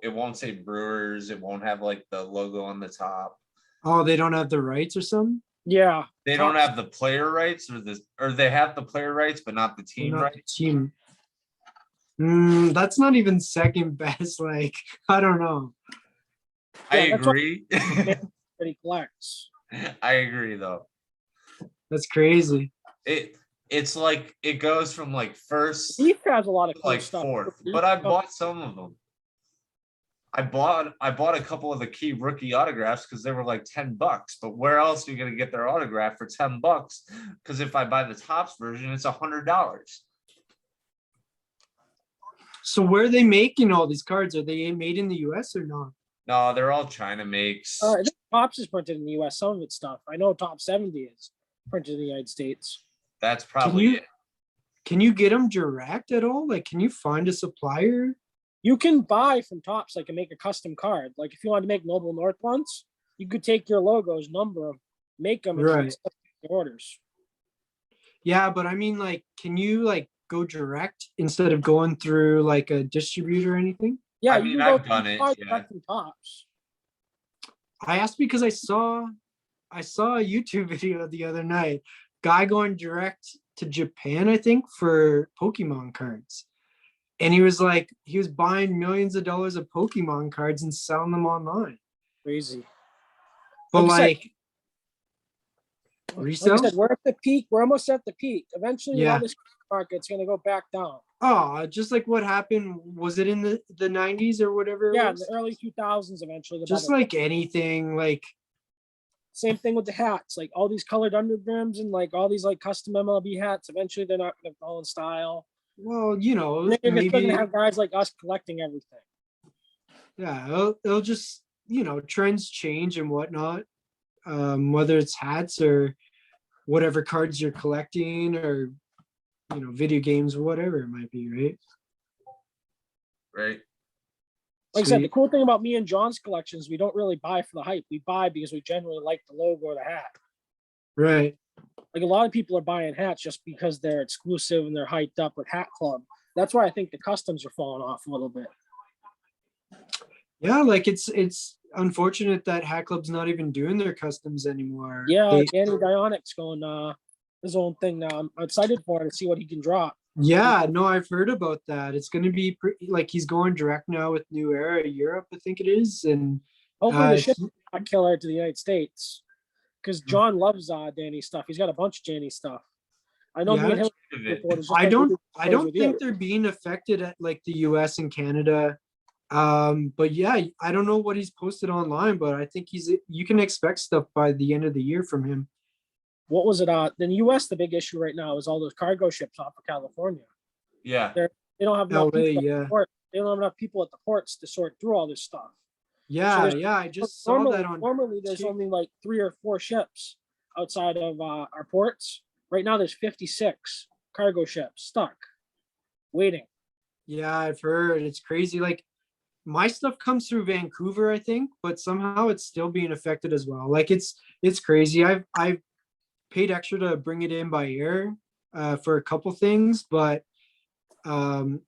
It won't say Brewers, it won't have like the logo on the top. Oh, they don't have the rights or something? Yeah. They don't have the player rights or they have the player rights, but not the team Not the rights. team. That's not even second best. Like, I don't know. I Yeah, that's what- agree. that he collects. I agree though. That's crazy. It's like it goes from like first He has a lot of to cool like stuff. fourth, but I bought some of them. I bought a couple of the key rookie autographs because they were like $10. But where else are you gonna get their autograph for $10? Because if I buy the Topps version, it's $100. So where are they making all these cards? Are they made in the US or not? No, they're all China makes. I think Topps is printed in the US, some of its stuff. I know Top 70 is printed in the United States. That's probably it. Can you get them direct at all? Like, can you find a supplier? You can buy from Topps, like, and make a custom card. Like, if you wanted to make Noble North ones, you could take your logos, number them, make them, and Right. orders. Yeah, but I mean, like, can you like go direct instead of going through like a distributor or anything? Yeah, I you mean, can go I've done it, buy yeah. direct from Topps. I asked because I saw a YouTube video the other night. Guy going direct to Japan, I think, for Pokemon cards. And he was like, he was buying millions of dollars of Pokemon cards and selling them online. Crazy. But Like I said- like, Like I resale? said, we're at the peak. We're almost at the peak. Eventually, Yeah. all this market's going to go back down. Oh, just like what happened, was it in the 90s or whatever? it Yeah, in was? the early 2000s, eventually. The Just bubble. like anything, like, Same thing with the hats. Like all these colored underbrims and like all these like custom MLB hats. Eventually, they're not going to fall in style. well, you know, And then you're still maybe, going to have guys like us collecting everything. yeah, it'll just, you know, trends change and whatnot. Whether it's hats or whatever cards you're collecting or, you know, video games, whatever it might be, right? Right. Like I said, the Sweet. cool thing about me and John's collections, we don't really buy for the hype. We buy because we generally like the logo or the hat. Right. Like a lot of people are buying hats just because they're exclusive and they're hyped up with Hat Club. That's why I think the customs are falling off a little bit. Yeah, like it's unfortunate that Hat Club's not even doing their customs anymore. Yeah, They- Danny Dionic's going his own thing now. I'm excited for it to see what he can drop. yeah, no, I've heard about that. It's going to be like he's going direct now with New Era Europe, I think it is, and Hopefully, uh, the ship not killer to the United States because John loves Danny stuff. He's got a bunch of Danny stuff. I know me and Yeah. him. Of it. reported just I like we don't did I shows don't with think you. they're being affected at like the US and Canada. But yeah, I don't know what he's posted online, but I think you can expect stuff by the end of the year from him. What was it? In the U.S., the big issue right now is all those cargo ships off of California. Yeah. They don't have enough LA, people at yeah. the port. They don't have enough people at the ports to sort through all this stuff. Yeah, there's- yeah, I just saw that on Normally, there's only like 3 or 4 ships outside of our ports. Right now, there's 56 cargo ships stuck, waiting. Yeah, I've heard it's crazy. Like my stuff comes through Vancouver, I think, but somehow it's still being affected as well. Like it's crazy. I've paid extra to bring it in by air for a couple things, but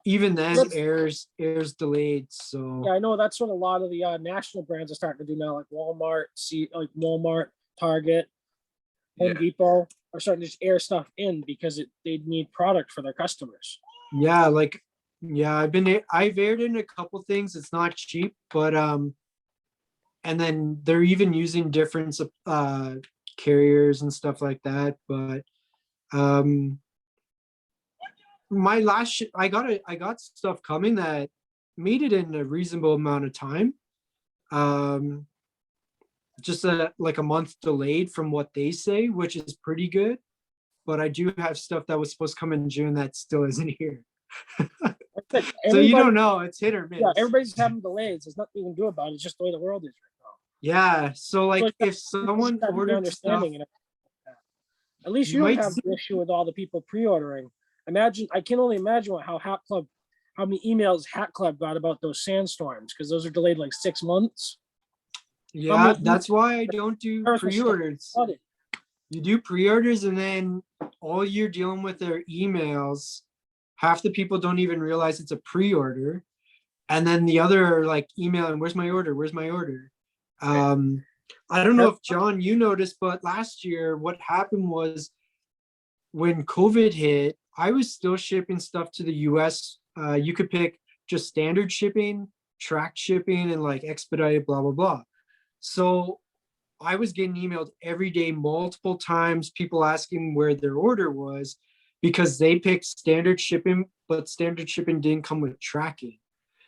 even then air's delayed. So Yeah, I know that's what a lot of the national brands are starting to do now, like Walmart, Target, Home Yeah. Depot are starting to just air stuff in because they need product for their customers. yeah, like yeah, I've aired in a couple things. It's not cheap, but and then they're even using different carriers and stuff like that. But my last I got stuff coming that made it in a reasonable amount of time. Just like a month delayed from what they say, which is pretty good. But I do have stuff that was supposed to come in June that still isn't here. So you don't know, it's hit or miss. Yeah, everybody's having delays. There's nothing you can do about it. It's just the way the world is right now. Yeah, so like So if someone gotta be ordered stuff, understanding and at least You you don't might have the issue with all the people pre-ordering. I can only imagine how many emails Hat Club got about those sandstorms, because those are delayed like 6 months. yeah, many that's why I don't do Commercial stuff pre-orders. flooded. You do pre-orders and then all you're dealing with their emails. Half the people don't even realize it's a pre-order. And then the other are like emailing, where's my order? Where's my order? I don't know if John, you noticed, but last year what happened was when COVID hit, I was still shipping stuff to the US. You could pick just standard shipping, tracked shipping, and like expedited, blah, blah, blah. So I was getting emailed every day, multiple times, people asking where their order was because they picked standard shipping, but standard shipping didn't come with tracking.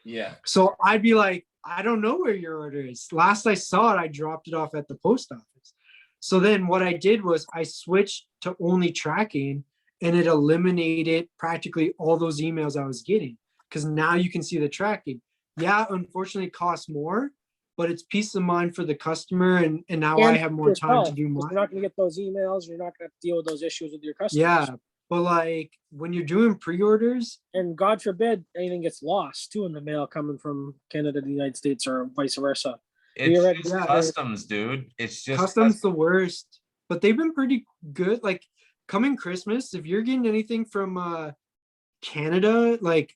Yeah. So I'd be like, I don't know where your order is. Last I saw it, I dropped it off at the post office. So then what I did was I switched to only tracking, and it eliminated practically all those emails I was getting, because now you can see the tracking. Yeah, unfortunately it costs more, but it's peace of mind for the customer, and now I have more time to do You're mine. not going to get those emails. You're not going to deal with those issues with your customers. Yeah, but like when you're doing pre-orders, And God forbid anything gets lost too in the mail coming from Canada to the United States or vice versa. It's just Yeah. customs, dude. It's just customs the worst, but they've been pretty good. Like coming Christmas, if you're getting anything from Canada, like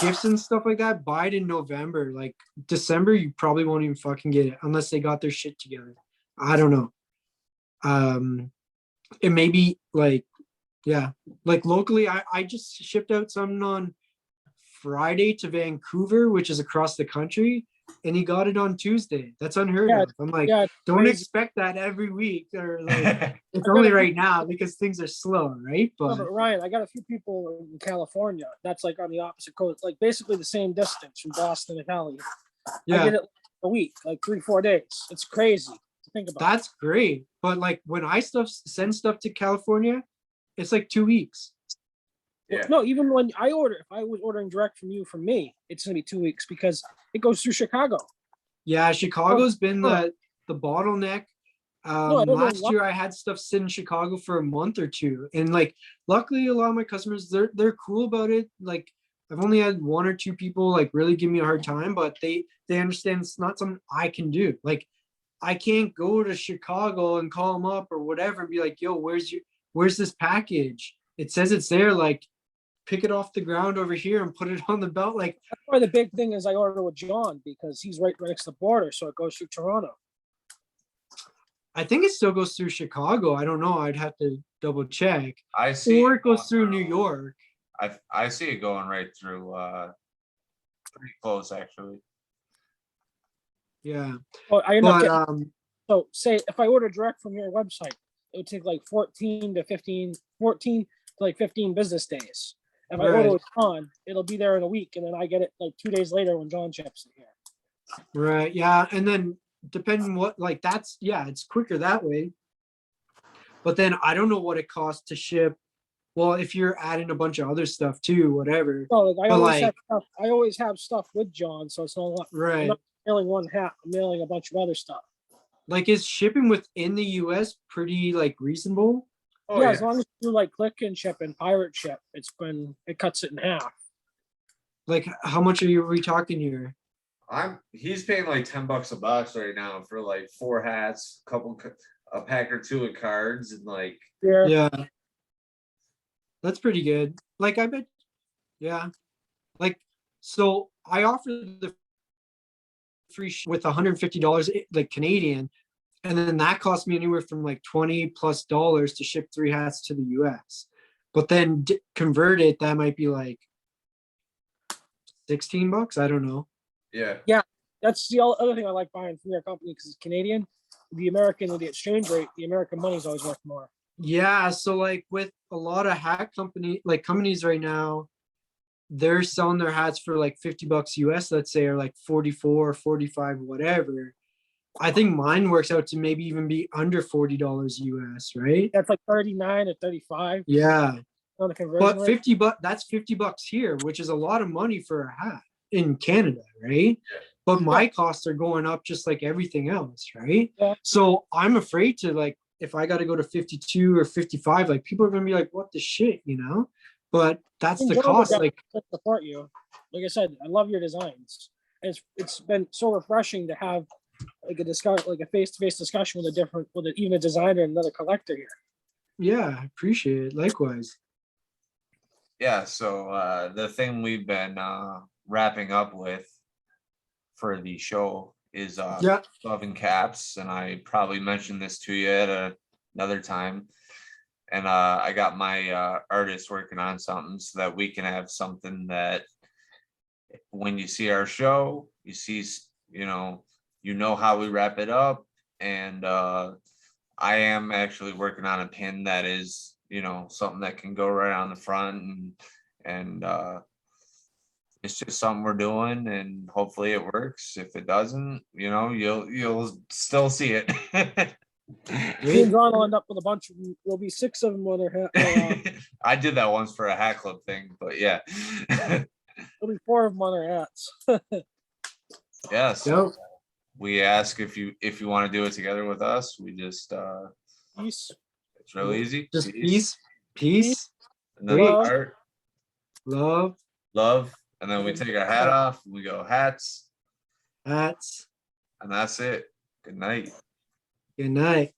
gifts and stuff like that, buy it in November. Like December, you probably won't even fucking get it unless they got their shit together. I don't know. It may be like, yeah, like locally, I just shipped out something on Friday to Vancouver, which is across the country, and he got it on Tuesday. That's unheard Yeah, of. I'm like, Yeah, don't crazy. expect that every week, or like it's only right now because things are slow, right? No, But but Ryan, I got a few people in California. That's like on the opposite coast, like basically the same distance from Boston to Cali. I yeah, get it a week, like 3-4 days. It's crazy to think about. that's great. But like when I send stuff to California, it's like 2 weeks. Yeah. No, even when I order, if I was ordering direct from you from me, it's gonna be 2 weeks because it goes through Chicago. Yeah, Chicago's been the bottleneck. No, I don't know Last what- year I had stuff sit in Chicago for a month or two, and like luckily a lot of my customers they're cool about it. Like I've only had 1 or 2 people like really give me a hard time, but they understand it's not something I can do. Like I can't go to Chicago and call them up or whatever and be like, yo, where's this package? It says it's there, like pick it off the ground over here and put it on the belt. Like That's why the big thing is I order with John because he's right next to the border, so it goes through Toronto. I think it still goes through Chicago. I don't know. I'd have to double check. I see. Or it goes through New York. I see it going right through. Pretty close, actually. Yeah. Well, I end up But getting, so say if I order direct from your website, it would take like 14 to 15 business days. If I order Right. with John, it'll be there in a week, and then I get it like 2 days later when John ships it here. right, yeah, and then depending what like that's it's quicker that way. But then I don't know what it costs to ship. Well, if you're adding a bunch of other stuff too, whatever. So like But, like- I always have stuff with John, so it's not like I'm Right. not mailing one hat, I'm mailing a bunch of other stuff. Like is shipping within the US pretty like reasonable? Oh, yeah, as long as you do like click and ship and pirate ship, it cuts it in half. Like how much are we talking here? He's paying like $10 a box right now for like 4 hats, a pack or 2 of cards, and like Yeah. Yeah. That's pretty good. Like I bet, yeah. Like so I offer the free with $150 like Canadian, and then that cost me anywhere from like $20+ to ship 3 hats to the US. But then convert it, that might be like $16. I don't know. yeah. That's the other thing I like buying from your company because it's Canadian. the American with the exchange rate, the American money is always worth more. Yeah, so like with a lot of hat companies right now, they're selling their hats for like $50 US, let's say, or like 44 or 45, whatever. I think mine works out to maybe even be under $40 US, right? That's like 39 or 35 Yeah. on the conversion But rate. 50 that's $50 here, which is a lot of money for a hat in Canada, right? But my costs are going up just like everything else, right? Yeah. So I'm afraid to, like, if I got to go to 52 or 55, like people are gonna be like, what the shit, you know? But that's the Enjoy cost. guys Like, that support you. Like I said, I love your designs. And it's been so refreshing to have like a face-to-face discussion with even a designer and another collector here. yeah, I appreciate it. Likewise. Yeah, so the thing we've been wrapping up with for the show is Yeah. Glove and Caps, and I probably mentioned this to you at another time. And I got my artist working on something so that we can have something that when you see our show, you see, you know how we wrap it up. And I am actually working on a pin that is, something that can go right on the front, and it's just something we're doing, and hopefully it works. If it doesn't, you'll still see it. Me and John will end up with a bunch of them. There'll be 6 of them when they're I did that once for a hat club thing, but yeah. there'll be 4 of them on their hats. Yeah, so Yep. we ask if you want to do it together with us. We just Peace. it's real easy. Just peace, And then Great. art, love, love, and then we take our hat off and we go hats, hats. and that's it. Good night. Good night.